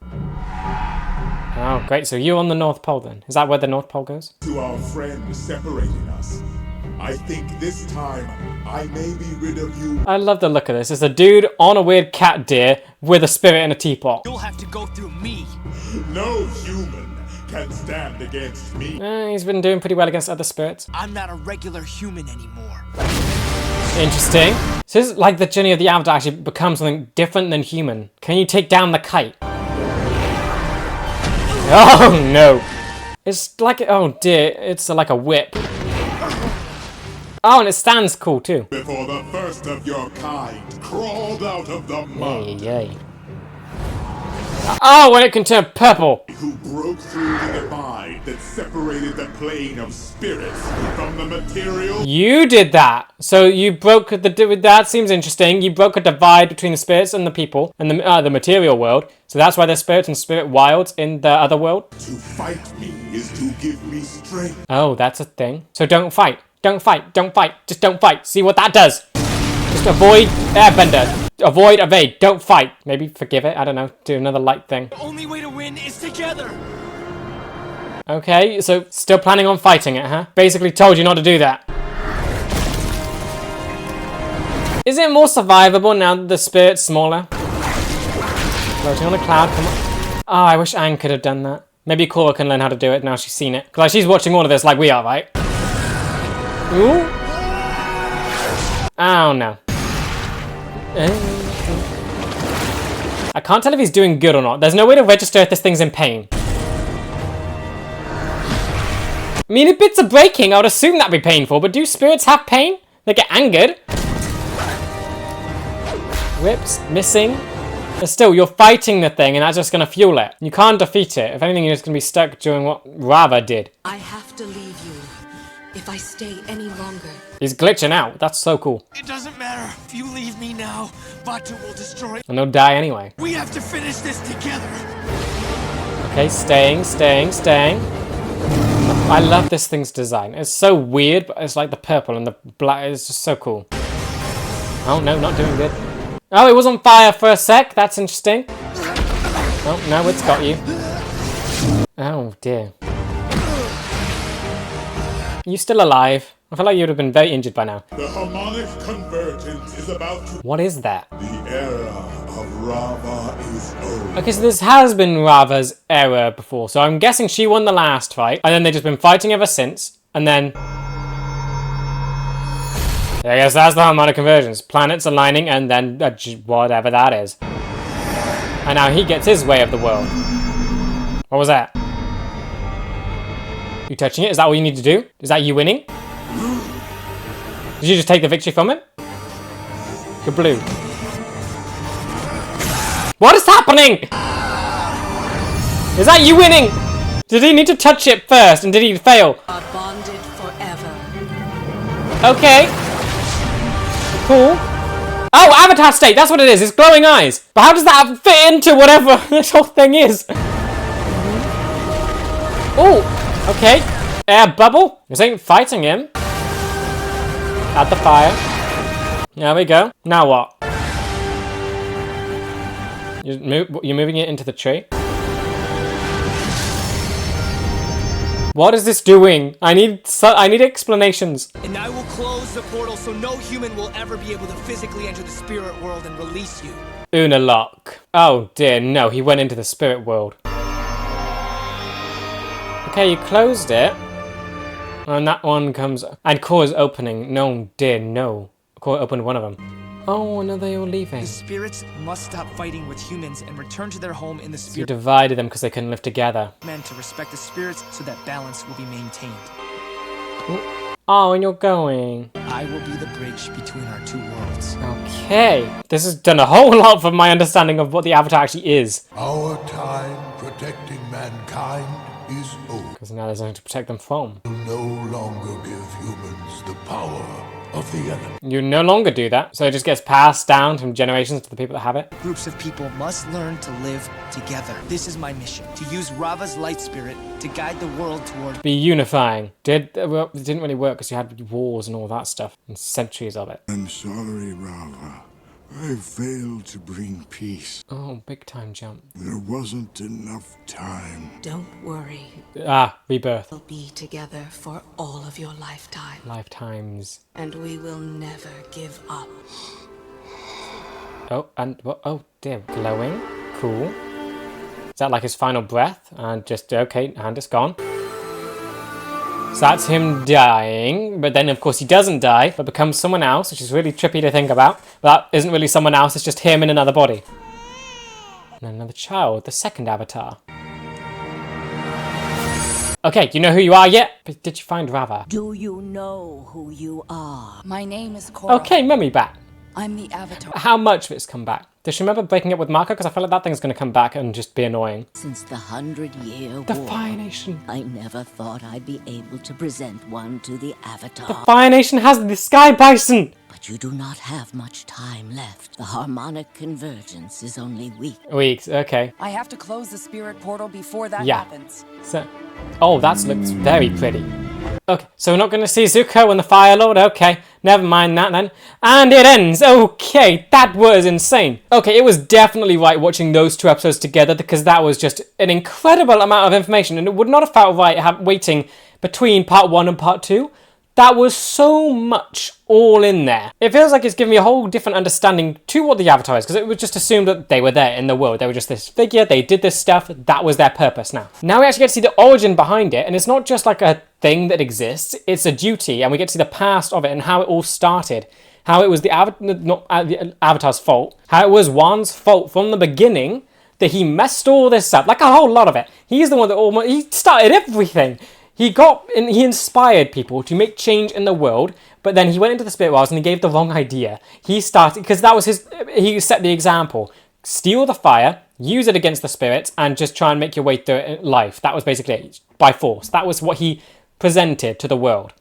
[SPEAKER 1] Oh, great. So you're on the North Pole then. Is that where the North Pole goes?
[SPEAKER 8] To our friend separating us. I think this time I may be rid of you.
[SPEAKER 1] I love the look of this. It's a dude on a weird cat deer with a spirit in a teapot.
[SPEAKER 5] You'll have to go through me.
[SPEAKER 8] No human can stand against me.
[SPEAKER 1] He's been doing pretty well against other spirits.
[SPEAKER 5] I'm not a regular human anymore.
[SPEAKER 1] Interesting. So this is like the journey of the Avatar actually becomes something different than human. Can you take down the kite? Oh no. It's like, oh dear, it's like a whip. Oh, and it stands cool too.
[SPEAKER 8] Before the first of your kind crawled out of the mud.
[SPEAKER 1] Yay. Oh, when it can turn purple.
[SPEAKER 8] Who broke through the divide that separated the plane of spirits from the material?
[SPEAKER 1] You did that. So you broke the... That seems interesting. You broke a divide between the spirits and the people and the material world. So that's why there's spirits and spirit wilds in the other world.
[SPEAKER 8] To fight me is to give me strength.
[SPEAKER 1] Oh, that's a thing. So don't fight. Don't fight. Don't fight. Just don't fight. See what that does. Just avoid airbender. Avoid, evade. Don't fight. Maybe forgive it. I don't know. Do another light thing.
[SPEAKER 5] The only way to win is together.
[SPEAKER 1] Okay, so still planning on fighting it, huh? Basically told you not to do that. Is it more survivable now that the spirit's smaller? Floating on a cloud, come on. Oh, I wish Aang could have done that. Maybe Korra can learn how to do it now she's seen it. Because like, she's watching all of this like we are, right? Ooh. Oh, no. I can't tell if he's doing good or not. There's no way to register if this thing's in pain. I mean, if bits are breaking, I would assume that'd be painful, but do spirits have pain? They get angered. Whips, missing. But still, you're fighting the thing and that's just gonna fuel it. You can't defeat it. If anything, you're just gonna be stuck doing what Rava did.
[SPEAKER 3] I have to leave you. If I stay any longer,
[SPEAKER 1] He's glitching out. That's so cool.
[SPEAKER 5] It doesn't matter. If you leave me now, Batu will destroy.
[SPEAKER 1] And they'll die anyway.
[SPEAKER 5] We have to finish this together.
[SPEAKER 1] Okay, staying. I love this thing's design. It's so weird, but it's like the purple and the black. It's just so cool. Oh, no, not doing good. Oh, it was on fire for a sec. That's interesting. Oh, no, it's got you. Oh, dear. You still alive? I feel like you would have been very injured by now.
[SPEAKER 8] The harmonic convergence is about to...
[SPEAKER 1] What is that?
[SPEAKER 8] The era of Rava is over.
[SPEAKER 1] Okay, so this has been Rava's era before, so I'm guessing she won the last fight, and then they've just been fighting ever since, and then... I guess that's the harmonic convergence. Planets aligning, and then whatever that is. And now he gets his way of the world. What was that? You touching it? Is that all you need to do? Is that you winning? Did you just take the victory from him? Kabloo. What is happening? Is that you winning? Did he need to touch it first and did he fail?
[SPEAKER 3] are bonded forever.
[SPEAKER 1] Okay. Cool. Oh, avatar state, that's what it is. It's glowing eyes. But how does that fit into whatever this whole thing is? Oh, okay. Air bubble. This ain't fighting him. Add the fire. There we go. Now what? You're moving it into the tree. What is this doing? I need explanations.
[SPEAKER 5] And I will close the portal so no human will ever be able to physically enter the spirit world and release you.
[SPEAKER 1] Unalock. Oh dear, no, he went into the spirit world. Okay, you closed it. And that one comes... And Korra's opening. No, dear, no. Korra opened one of them. Oh, no, they all leaving.
[SPEAKER 5] The spirits must stop fighting with humans and return to their home in the
[SPEAKER 1] You
[SPEAKER 5] spirit.
[SPEAKER 1] divided them because they couldn't live together.
[SPEAKER 5] Meant to respect the spirits so that balance will be maintained.
[SPEAKER 1] Oh, and you're going.
[SPEAKER 5] I will be the bridge between our two worlds.
[SPEAKER 1] Okay. This has done a whole lot for my understanding of what the Avatar actually is.
[SPEAKER 8] Our time protecting mankind is over.
[SPEAKER 1] Because now there's nothing to protect them from.
[SPEAKER 8] You no longer give humans the power of the element.
[SPEAKER 1] You no longer do that, so it just gets passed down from generations to the people that have it.
[SPEAKER 5] Groups of people must learn to live together. This is my mission, to use Rava's light spirit to guide the world toward...
[SPEAKER 1] Be unifying. Well, it didn't really work because you had wars and all that stuff. And centuries of it.
[SPEAKER 8] I'm sorry, Rava. I failed to bring peace.
[SPEAKER 1] Oh, big time jump.
[SPEAKER 8] There wasn't enough time.
[SPEAKER 3] Don't worry.
[SPEAKER 1] Ah, rebirth.
[SPEAKER 3] We'll be together for all of your lifetime.
[SPEAKER 1] Lifetimes.
[SPEAKER 3] And we will never give up.
[SPEAKER 1] Oh, and what? Oh, dear. Glowing. Cool. Is that like his final breath? And just, okay, and it's gone. So that's him dying, but then of course he doesn't die, but becomes someone else, which is really trippy to think about. But that isn't really someone else, it's just him in another body. And another child, the second avatar. Okay, do you know who you are yet? But did you find Rava?
[SPEAKER 2] Do you know who you are? My name is Korra.
[SPEAKER 1] Okay, mummy back.
[SPEAKER 2] I'm the Avatar.
[SPEAKER 1] How much of it's come back? Does she remember breaking up with Marco? Because I feel like that thing's going to come back and just be annoying.
[SPEAKER 2] Since the 100-Year
[SPEAKER 1] The
[SPEAKER 2] War,
[SPEAKER 1] Fire Nation.
[SPEAKER 2] I never thought I'd be able to present one to the Avatar.
[SPEAKER 1] Fire Nation has the Sky Bison!
[SPEAKER 2] But you do not have much time left. The harmonic convergence is only
[SPEAKER 1] Weeks, okay.
[SPEAKER 11] I have to close the spirit portal before that
[SPEAKER 1] Yeah.
[SPEAKER 11] happens.
[SPEAKER 1] So, oh, that looks very pretty. Okay, so we're not going to see Zuko and the Fire Lord? Okay, never mind that then. And it ends! Okay, that was insane. Okay, it was definitely right watching those 2 episodes together because that was just an incredible amount of information and it would not have felt right waiting between part 1 and part 2. That was so much all in there. It feels like it's given me a whole different understanding to what the Avatar is, because it was just assumed that they were there in the world. They were just this figure, they did this stuff, that was their purpose now. Now we actually get to see the origin behind it, and it's not just like a thing that exists, it's a duty, and we get to see the past of it and how it all started. How it was the Avatar's fault, how it was Wan's fault from the beginning, that he messed all this up, like a whole lot of it. He's the one that he started everything. He inspired people to make change in the world, but then he went into the spirit worlds and he gave the wrong idea. He started, because that was he set the example. Steal the fire, use it against the spirits, and just try and make your way through life. That was basically it, by force. That was what he presented to the world.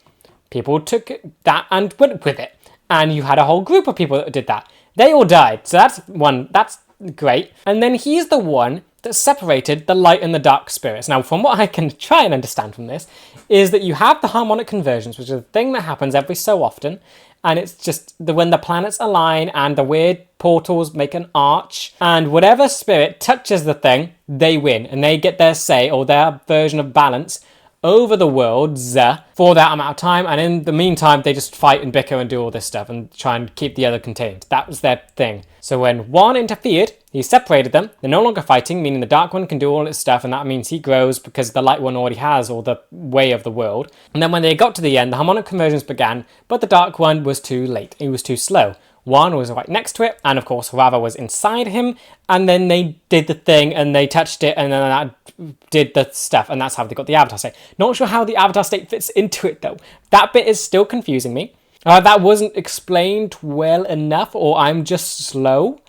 [SPEAKER 1] People took that and went with it. And you had a whole group of people that did that. They all died, so that's great. And then he's the one that separated the light and the dark spirits. Now, from what I can try and understand from this, is that you have the harmonic conversions, which is a thing that happens every so often, and it's just when the planets align and the weird portals make an arch, and whatever spirit touches the thing, they win, and they get their say, or their version of balance, over the worlds for that amount of time, and in the meantime they just fight and bicker and do all this stuff and try and keep the other contained. That was their thing. So when one interfered, he separated them. They're no longer fighting, meaning the Dark One can do all its stuff, and that means he grows because the Light One already has all the way of the world. And then when they got to the end, the harmonic conversions began, but the Dark One was too late. He was too slow. One was right next to it, and of course Rava was inside him, and then they did the thing, and they touched it, and then that did the stuff, and that's how they got the Avatar state. Not sure how the Avatar state fits into it, though. That bit is still confusing me. That wasn't explained well enough, or I'm just slow.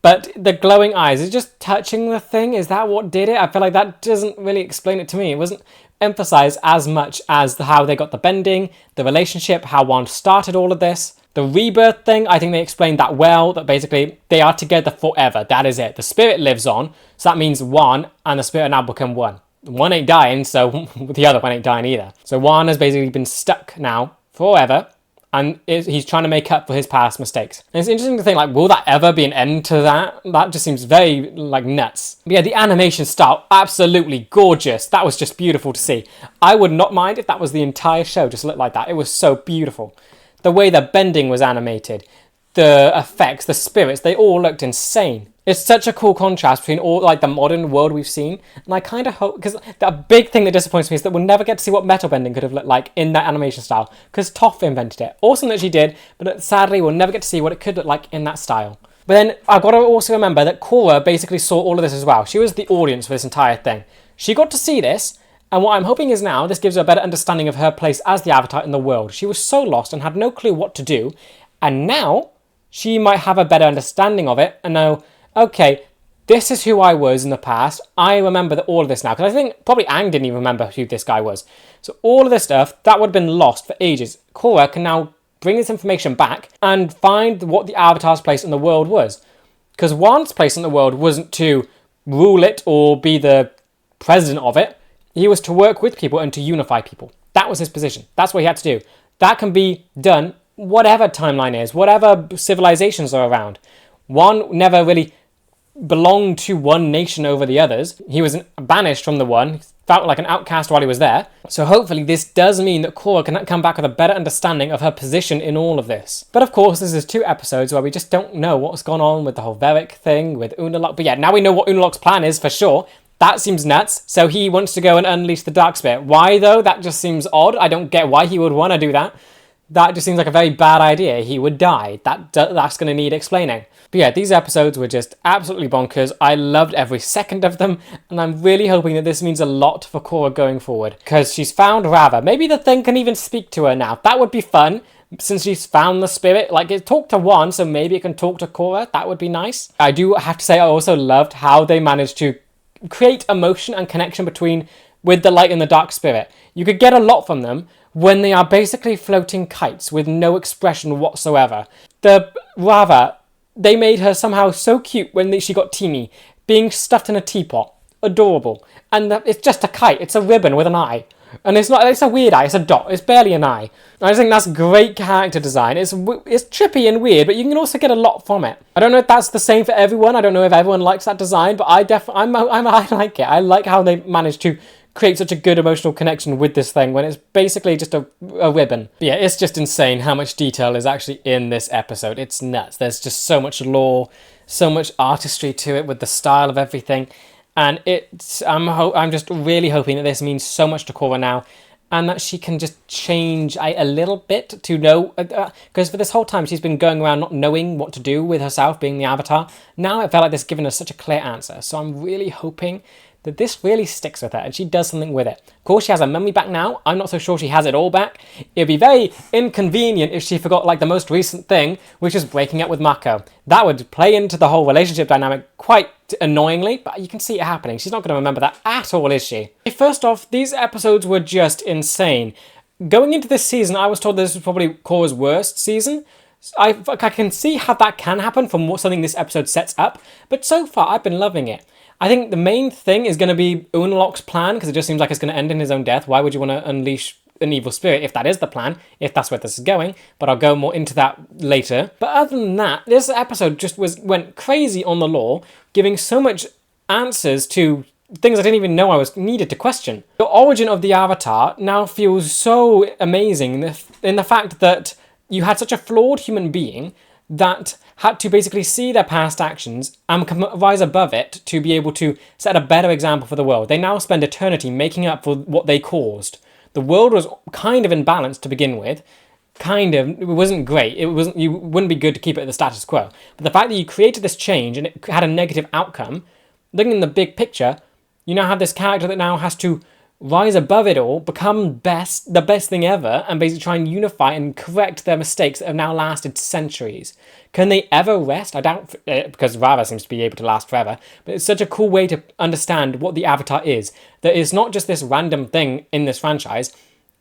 [SPEAKER 1] But the glowing eyes, is just touching the thing? Is that what did it? I feel like that doesn't really explain it to me. It wasn't emphasized as much as how they got the bending, the relationship, how one started all of this. The rebirth thing, I think they explained that well, that basically they are together forever. That is it. The spirit lives on, so that means one and the spirit now become one. One ain't dying, so the other one ain't dying either. So one has basically been stuck now forever, and he's trying to make up for his past mistakes. And it's interesting to think, like, will that ever be an end to that? That just seems very, like, nuts. But yeah, the animation style, absolutely gorgeous. That was just beautiful to see. I would not mind if that was the entire show just looked like that. It was so beautiful. The way the bending was animated, the effects, the spirits, they all looked insane. It's such a cool contrast between all like the modern world we've seen, and I kind of hope, because the big thing that disappoints me is that we'll never get to see what metal bending could have looked like in that animation style, because Toph invented it. Awesome that she did, but sadly we'll never get to see what it could look like in that style. But then I've got to also remember that Korra basically saw all of this as well. She was the audience for this entire thing. She got to see this, and what I'm hoping is now this gives her a better understanding of her place as the Avatar in the world. She was so lost and had no clue what to do, and now she might have a better understanding of it and know, okay, this is who I was in the past. I remember all of this now, because I think probably Aang didn't even remember who this guy was. So all of this stuff, that would have been lost for ages. Korra can now bring this information back and find what the Avatar's place in the world was. Because Wan's place in the world wasn't to rule it or be the president of it. He was to work with people and to unify people. That was his position. That's what he had to do. That can be done whatever timeline is, whatever civilizations are around. One never really belonged to one nation over the others. He was banished from the one, felt like an outcast while he was there. So hopefully this does mean that Korra can come back with a better understanding of her position in all of this. But of course, this is 2 episodes where we just don't know what's gone on with the whole Varric thing, with Unalaq. But yeah, now we know what Unalaq's plan is for sure. That seems nuts. So he wants to go and unleash the Dark Spirit. Why though? That just seems odd. I don't get why he would want to do that. That just seems like a very bad idea. He would die. That's going to need explaining. But yeah, these episodes were just absolutely bonkers. I loved every second of them, and I'm really hoping that this means a lot for Korra going forward, because she's found Rava. Maybe the thing can even speak to her now. That would be fun. since she's found the spirit. Like, it talked to one, so maybe it can talk to Korra. That would be nice. I do have to say I also loved how they managed to create emotion and connection with the light and the dark spirit. You could get a lot from them when they are basically floating kites with no expression whatsoever. Rava, they made her somehow so cute when she got teeny, being stuffed in a teapot. Adorable. And it's just a kite. It's a ribbon with an eye. And it's a weird eye. It's a dot. It's barely an eye. I just think that's great character design. It's trippy and weird, but you can also get a lot from it. I don't know if that's the same for everyone. I don't know if everyone likes that design, but I like it. I like how they managed to create such a good emotional connection with this thing when it's basically just a ribbon. But yeah, it's just insane how much detail is actually in this episode. It's nuts. There's just so much lore, so much artistry to it with the style of everything. And I'm just really hoping that this means so much to Korra now, and that she can just change a little bit to know, because for this whole time she's been going around not knowing what to do with herself being the Avatar. Now it felt like this given her such a clear answer, so I'm really hoping that this really sticks with her and she does something with it. Of course, she has her memory back now. I'm not so sure she has it all back. It'd be very inconvenient if she forgot like the most recent thing, which is breaking up with Mako. That would play into the whole relationship dynamic quite annoyingly, but you can see it happening. She's not going to remember that at all, is she? First off, these episodes were just insane. Going into this season, I was told this was probably Korra's worst season. I can see how that can happen from something this episode sets up, but so far I've been loving it. I think the main thing is going to be Unloc's plan, because it just seems like it's going to end in his own death. Why would you want to unleash an evil spirit if that is the plan, if that's where this is going? But I'll go more into that later. But other than that, this episode just went crazy on the lore, giving so much answers to things I didn't even know I was needed to question. The origin of the Avatar now feels so amazing in the fact that you had such a flawed human being that had to basically see their past actions and rise above it to be able to set a better example for the world. They now spend eternity making up for what they caused. The world was kind of imbalanced to begin with. It wasn't great. You wouldn't be good to keep it at the status quo. But the fact that you created this change and it had a negative outcome, looking in the big picture, you now have this character that now has to rise above it all, become the best thing ever, and basically try and unify and correct their mistakes that have now lasted centuries. Can they ever rest? I doubt it, because Rava seems to be able to last forever. But it's such a cool way to understand what the Avatar is. That it's not just this random thing in this franchise.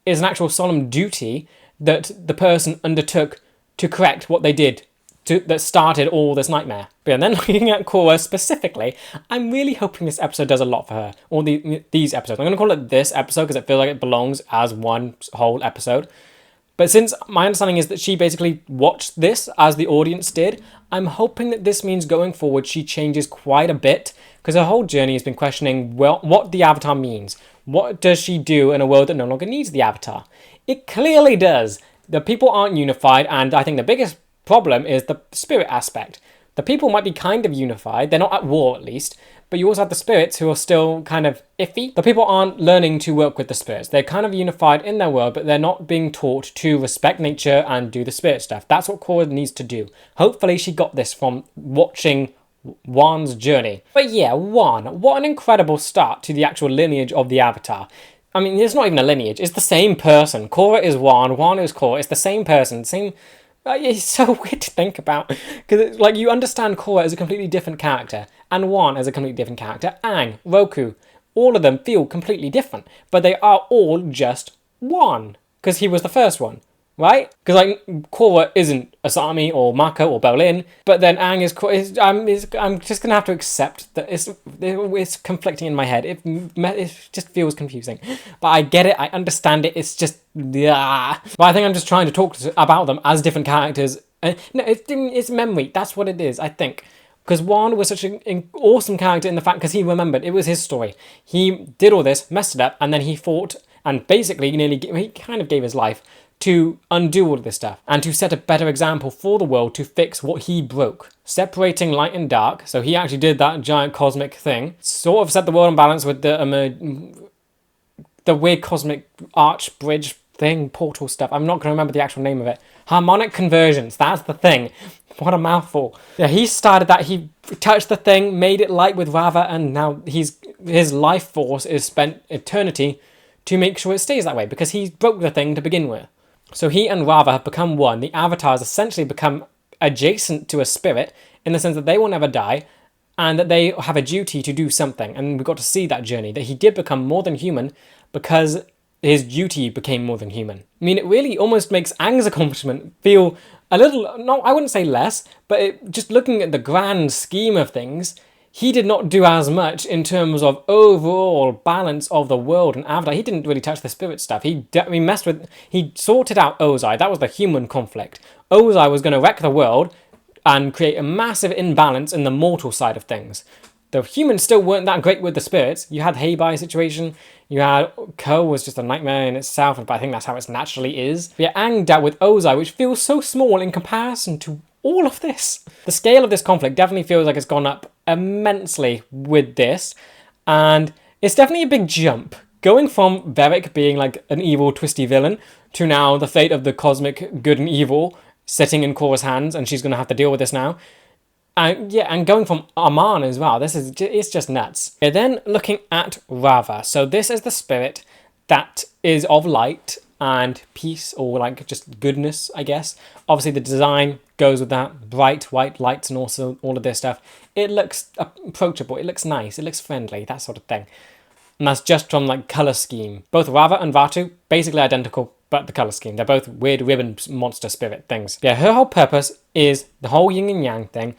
[SPEAKER 1] It's an actual solemn duty that the person undertook to correct what they did that started all this nightmare. But then looking at Korra specifically, I'm really hoping this episode does a lot for her. Or these episodes. I'm going to call it this episode because it feels like it belongs as one whole episode. But since my understanding is that she basically watched this as the audience did, I'm hoping that this means going forward she changes quite a bit, because her whole journey has been questioning, well, what the Avatar means. What does she do in a world that no longer needs the Avatar? It clearly does. The people aren't unified, and I think the biggest problem is the spirit aspect. The people might be kind of unified, they're not at war at least, but you also have the spirits who are still kind of iffy. The people aren't learning to work with the spirits. They're kind of unified in their world, but they're not being taught to respect nature and do the spirit stuff. That's what Korra needs to do. Hopefully she got this from watching Wan's journey. But yeah, Wan, what an incredible start to the actual lineage of the Avatar. I mean, it's not even a lineage, it's the same person. Korra is Wan is Korra, it's the same person, same... It's so weird to think about, because like you understand Korra as a completely different character, and Wan as a completely different character, Aang, Roku, all of them feel completely different, but they are all just Wan, because he was the first one, right? Because like Korra isn't Asami or Mako or Berlin, but then Aang I'm just gonna have to accept that it's conflicting in my head. It just feels confusing, but I get it, I understand it. It's just yeah. But I think I'm just trying to talk about them as different characters. No, it's memory. That's what it is, I think. Because Wan was such an awesome character in the fact because he remembered it was his story. He did all this, messed it up, and then he fought and basically he kind of gave his life to undo all of this stuff and to set a better example for the world to fix what he broke. Separating light and dark, so he actually did that giant cosmic thing. Sort of set the world in balance with the weird cosmic arch bridge thing, portal stuff. I'm not going to remember the actual name of it. Harmonic conversions, that's the thing. What a mouthful. Yeah, he started that, he touched the thing, made it light with Rava, and now his life force is spent eternity to make sure it stays that way because he broke the thing to begin with. So he and Rava have become one. The avatars essentially become adjacent to a spirit in the sense that they will never die and that they have a duty to do something. And we got to see that journey, that he did become more than human because his duty became more than human. I mean, it really almost makes Aang's accomplishment feel a little, no, I wouldn't say less, but just looking at the grand scheme of things, he did not do as much in terms of overall balance of the world and Avatar. He didn't really touch the spirit stuff. He sorted out Ozai. That was the human conflict. Ozai was going to wreck the world and create a massive imbalance in the mortal side of things. The humans still weren't that great with the spirits. You had the Heibai situation. You had Ko was just a nightmare in itself, but I think that's how it naturally is. But yeah, Aang dealt with Ozai, which feels so small in comparison to all of this. The scale of this conflict definitely feels like it's gone up immensely with this, and it's definitely a big jump. Going from Varrick being like an evil, twisty villain to now the fate of the cosmic good and evil sitting in Korra's hands, and she's going to have to deal with this now. And going from Aman as well, it's just nuts. We're then looking at Rava. So this is the spirit that is of light and peace, or like just goodness, I guess. Obviously the design goes with that, bright white lights and also all of this stuff. It looks approachable, it looks nice, it looks friendly, that sort of thing. And that's just from like colour scheme. Both Rava and Vatu, basically identical, but the colour scheme. They're both weird ribbon monster spirit things. Yeah, her whole purpose is the whole yin and yang thing.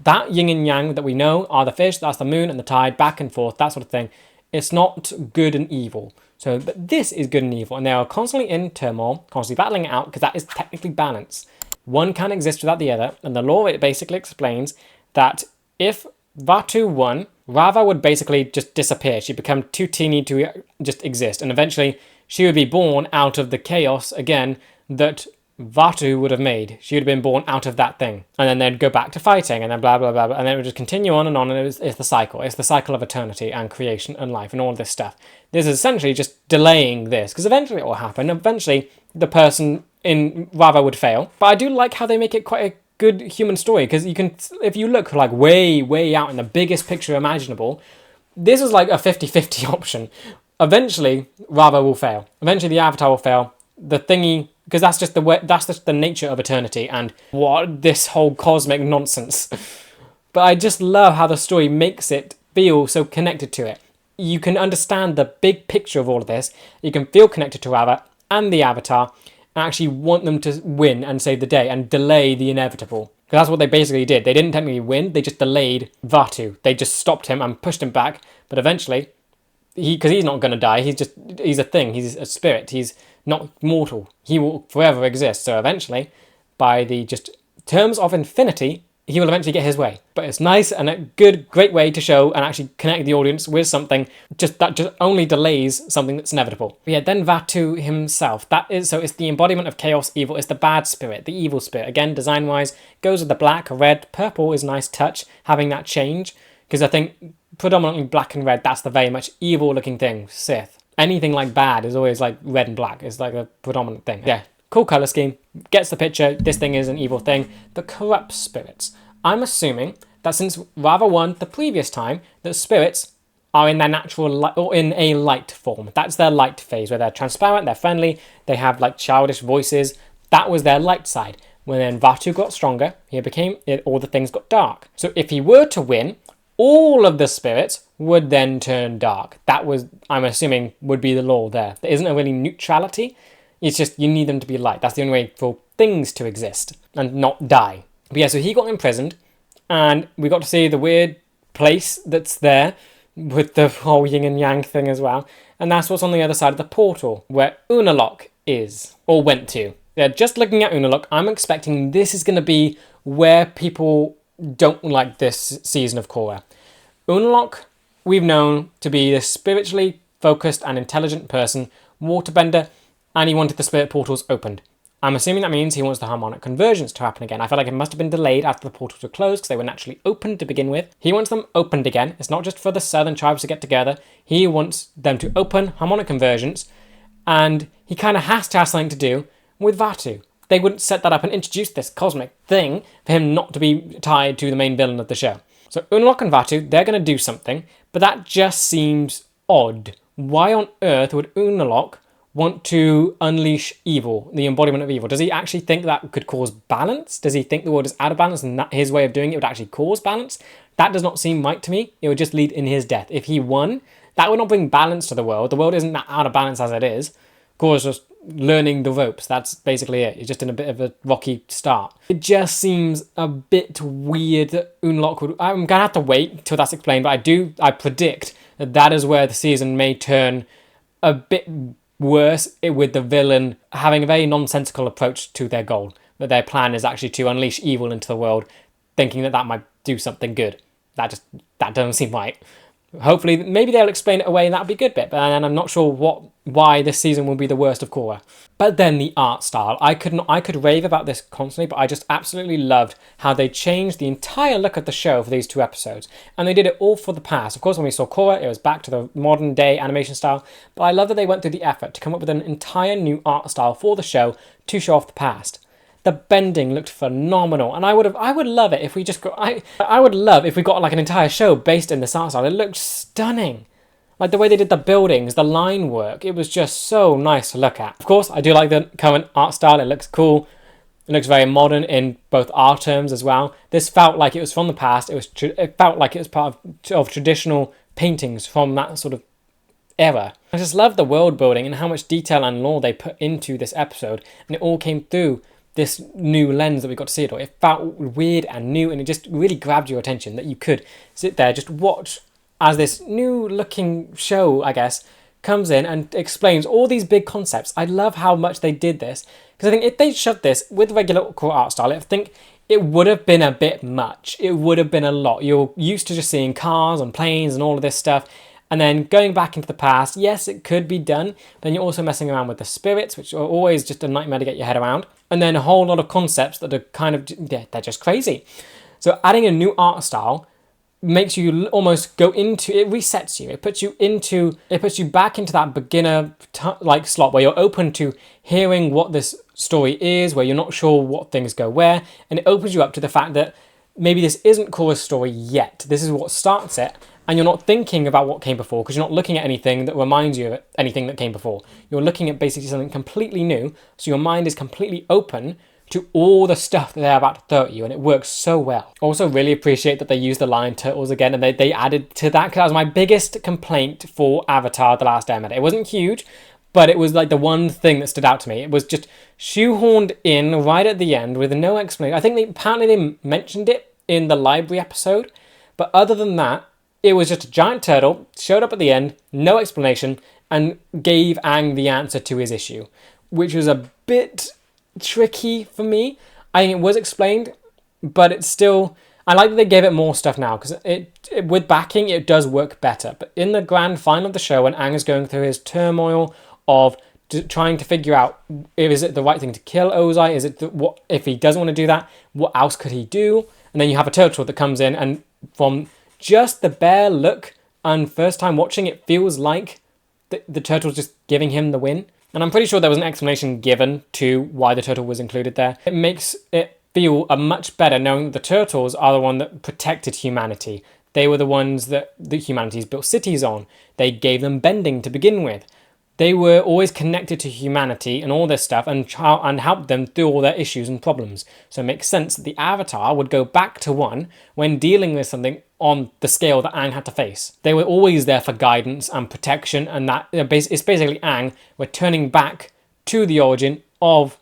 [SPEAKER 1] That yin and yang that we know are the fish, that's the moon and the tide, back and forth, that sort of thing. It's not good and evil. So, but this is good and evil, and they are constantly in turmoil, constantly battling it out, because that is technically balance. One can't exist without the other, and the law, it basically explains that if Vatu won, Rava would basically just disappear. She'd become too teeny to just exist, and eventually she would be born out of the chaos again that Vatu would have made. She would have been born out of that thing. And then they'd go back to fighting, and then blah, blah, blah, blah, and then it would just continue on, and it's the cycle. It's the cycle of eternity and creation and life and all this stuff. This is essentially just delaying this, because eventually it will happen. Eventually, the person in Rava would fail. But I do like how they make it quite a good human story, because you can, if you look like way, way out in the biggest picture imaginable, this is like a 50-50 option. Eventually, Rava will fail. Eventually, the Avatar will fail. The thingy, because that's just the nature of eternity and what this whole cosmic nonsense. But I just love how the story makes it feel so connected to it. You can understand the big picture of all of this. You can feel connected to Rava and the Avatar and actually want them to win and save the day and delay the inevitable. Because that's what they basically did. They didn't technically win, they just delayed Vatu. They just stopped him and pushed him back. But eventually, because he's not going to die, he's a thing, he's a spirit, he's not mortal. He will forever exist. So eventually, by the just terms of infinity, he will eventually get his way. But it's nice and a great way to show and actually connect the audience with something that just only delays something that's inevitable. But yeah, then Vatu himself. So it's the embodiment of chaos, evil. It's the bad spirit, the evil spirit. Again, design-wise, goes with the black, red, purple is a nice touch, having that change. Because I think predominantly black and red, that's the very much evil-looking thing, Sith. Anything like bad is always like red and black. It's like a predominant thing. Yeah, cool colour scheme. Gets the picture. This thing is an evil thing. The corrupt spirits. I'm assuming that since Rava won the previous time, that spirits are in their natural light, or in a light form. That's their light phase, where they're transparent, they're friendly, they have like childish voices. That was their light side. When then Vatu got stronger, all the things got dark. So if he were to win, all of the spirits would then turn dark. That was, I'm assuming, would be the law there. There isn't a really neutrality. It's just you need them to be light. That's the only way for things to exist and not die. But yeah, so he got imprisoned, and we got to see the weird place that's there with the whole yin and yang thing as well. And that's what's on the other side of the portal, where Unalaq is, or went to. Yeah, just looking at Unalaq, I'm expecting this is going to be where people don't like this season of Korra. Unalaq, we've known to be this spiritually focused and intelligent person, waterbender, and he wanted the spirit portals opened. I'm assuming that means he wants the harmonic conversions to happen again. I feel like it must have been delayed after the portals were closed because they were naturally opened to begin with. He wants them opened again. It's not just for the southern tribes to get together. He wants them to open harmonic conversions, and he kind of has to have something to do with Vatu. They wouldn't set that up and introduce this cosmic thing for him not to be tied to the main villain of the show. So Unalaq and Vatu, they're going to do something, but that just seems odd. Why on earth would Unalaq want to unleash evil, the embodiment of evil? Does he actually think that could cause balance? Does he think the world is out of balance and that his way of doing it would actually cause balance? That does not seem right to me. It would just lead in his death. If he won, that would not bring balance to the world. The world isn't that out of balance as it is. Korra's just learning the ropes. That's basically it. He's just in a bit of a rocky start. It just seems a bit weird that Unlock would... I'm going to have to wait till that's explained, but I predict that that is where the season may turn a bit worse, with the villain having a very nonsensical approach to their goal. That their plan is actually to unleash evil into the world, thinking that that might do something good. That doesn't seem right. Hopefully, maybe they'll explain it away and that'll be a good bit, but I'm not sure why this season will be the worst of Korra. But then the art style. I could rave about this constantly, but I just absolutely loved how they changed the entire look of the show for these 2 episodes. And they did it all for the past. Of course, when we saw Korra, it was back to the modern day animation style, but I love that they went through the effort to come up with an entire new art style for the show to show off the past. The bending looked phenomenal, and I would love it if we just got... I would love if we got like an entire show based in this art style. It looked stunning. Like the way they did the buildings, the line work, it was just so nice to look at. Of course, I do like the current art style. It looks cool. It looks very modern in both art terms as well. This felt like it was from the past. It felt like it was part of traditional paintings from that sort of era. I just love the world building and how much detail and lore they put into this episode, and it all came through this new lens that we got to see it all. It felt weird and new, and it just really grabbed your attention that you could sit there, just watch as this new looking show, I guess, comes in and explains all these big concepts. I love how much they did this, because I think if they shoved this with regular core art style, I think it would have been a bit much. It would have been a lot. You're used to just seeing cars and planes and all of this stuff, and then going back into the past, yes, it could be done, but then you're also messing around with the spirits, which are always just a nightmare to get your head around. And then a whole lot of concepts that are kind of, yeah, they're just crazy. So adding a new art style makes you almost go into, it resets you. It puts you back into that beginner like slot where you're open to hearing what this story is, where you're not sure what things go where, and it opens you up to the fact that maybe this isn't Korra's story yet. This is what starts it, and you're not thinking about what came before because you're not looking at anything that reminds you of anything that came before. You're looking at basically something completely new, so your mind is completely open to all the stuff that they're about to throw at you, and it works so well. Also really appreciate that they used the lion turtles again, and they added to that, because that was my biggest complaint for Avatar: The Last Airbender. It wasn't huge, but it was like the one thing that stood out to me. It was just shoehorned in right at the end with no explanation. I think apparently they mentioned it in the library episode, but other than that, it was just a giant turtle, showed up at the end, no explanation, and gave Aang the answer to his issue, which was a bit tricky for me. I think it was explained, but it's still... I like that they gave it more stuff now, because it with backing, it does work better. But in the grand final of the show, when Aang is going through his turmoil of trying to figure out, is it the right thing to kill Ozai? Is it what if he doesn't want to do that? What else could he do? And then you have a turtle that comes in, and from just the bare look and first time watching, it feels like the turtle's just giving him the win. And I'm pretty sure there was an explanation given to why the turtle was included there. It makes it feel much better knowing that the turtles are the one that protected humanity. They were the ones that the humanity's built cities on. They gave them bending to begin with. They were always connected to humanity and all this stuff, and helped them through all their issues and problems. So it makes sense that the Avatar would go back to one when dealing with something on the scale that Aang had to face. They were always there for guidance and protection, and that it's basically Aang returning back to the origin of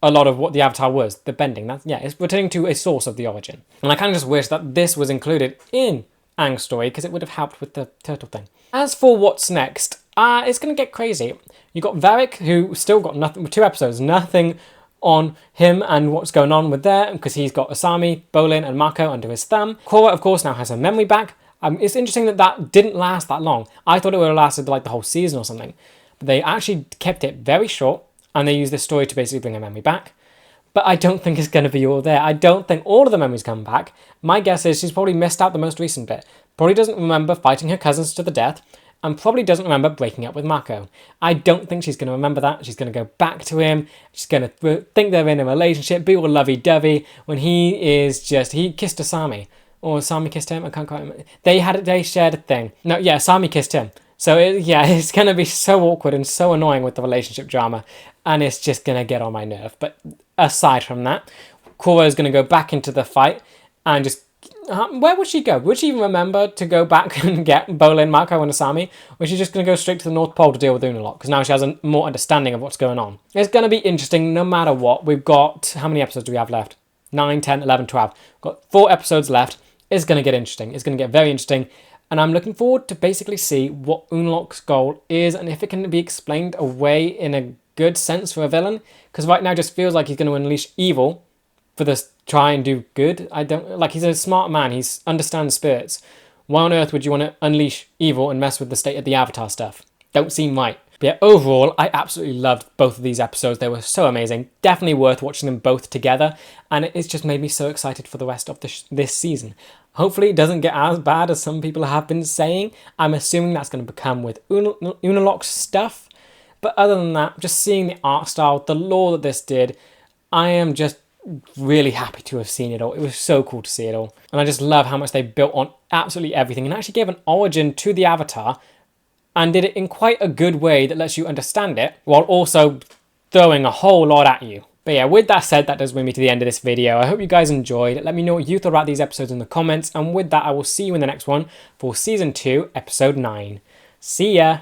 [SPEAKER 1] a lot of what the Avatar was, the bending. It's returning to a source of the origin. And I kind of just wish that this was included in Aang's story, because it would have helped with the turtle thing. As for what's next, it's going to get crazy. You got Varric, who still got nothing, 2 episodes, nothing on him and what's going on with there, because he's got Asami, Bolin, and Mako under his thumb. Korra, of course, now has her memory back. It's interesting that didn't last that long. I thought it would have lasted like the whole season or something, but they actually kept it very short, and they used this story to basically bring her memory back. But I don't think it's going to be all there. I don't think all of the memories come back. My guess is she's probably missed out the most recent bit. Probably doesn't remember fighting her cousins to the death, and probably doesn't remember breaking up with Mako. I don't think she's going to remember that. She's going to go back to him. She's going to think they're in a relationship, be all lovey-dovey, when he kissed Asami. Or Asami kissed him, I can't quite remember. They shared a thing. No, yeah, Asami kissed him. So yeah, it's going to be so awkward and so annoying with the relationship drama, and it's just going to get on my nerve. But aside from that, Korra is going to go back into the fight and just... where would she go? Would she even remember to go back and get Bolin, Mako, and Asami? Or is she just going to go straight to the North Pole to deal with Unalaq? Because now she has a more understanding of what's going on. It's going to be interesting no matter what. We've got... how many episodes do we have left? 9, 10, 11, 12. We've got 4 episodes left. It's going to get interesting. It's going to get very interesting. And I'm looking forward to basically see what Unalaq's goal is and if it can be explained away in a good sense for a villain. Because right now it just feels like he's going to unleash evil for this try and do good. I don't... like, he's a smart man. He understands spirits. Why on earth would you want to unleash evil and mess with the state of the Avatar stuff? Don't seem right. But yeah, overall, I absolutely loved both of these episodes. They were so amazing. Definitely worth watching them both together. And it's just made me so excited for the rest of this season. Hopefully it doesn't get as bad as some people have been saying. I'm assuming that's going to become with Unalaq's stuff. But other than that, just seeing the art style, the lore that this did, I am just really happy to have seen it all. It was so cool to see it all. And I just love how much they built on absolutely everything and actually gave an origin to the Avatar and did it in quite a good way that lets you understand it while also throwing a whole lot at you. But yeah, with that said, that does bring me to the end of this video. I hope you guys enjoyed. Let me know what you thought about these episodes in the comments. And with that, I will see you in the next one for Season 2, Episode 9. See ya!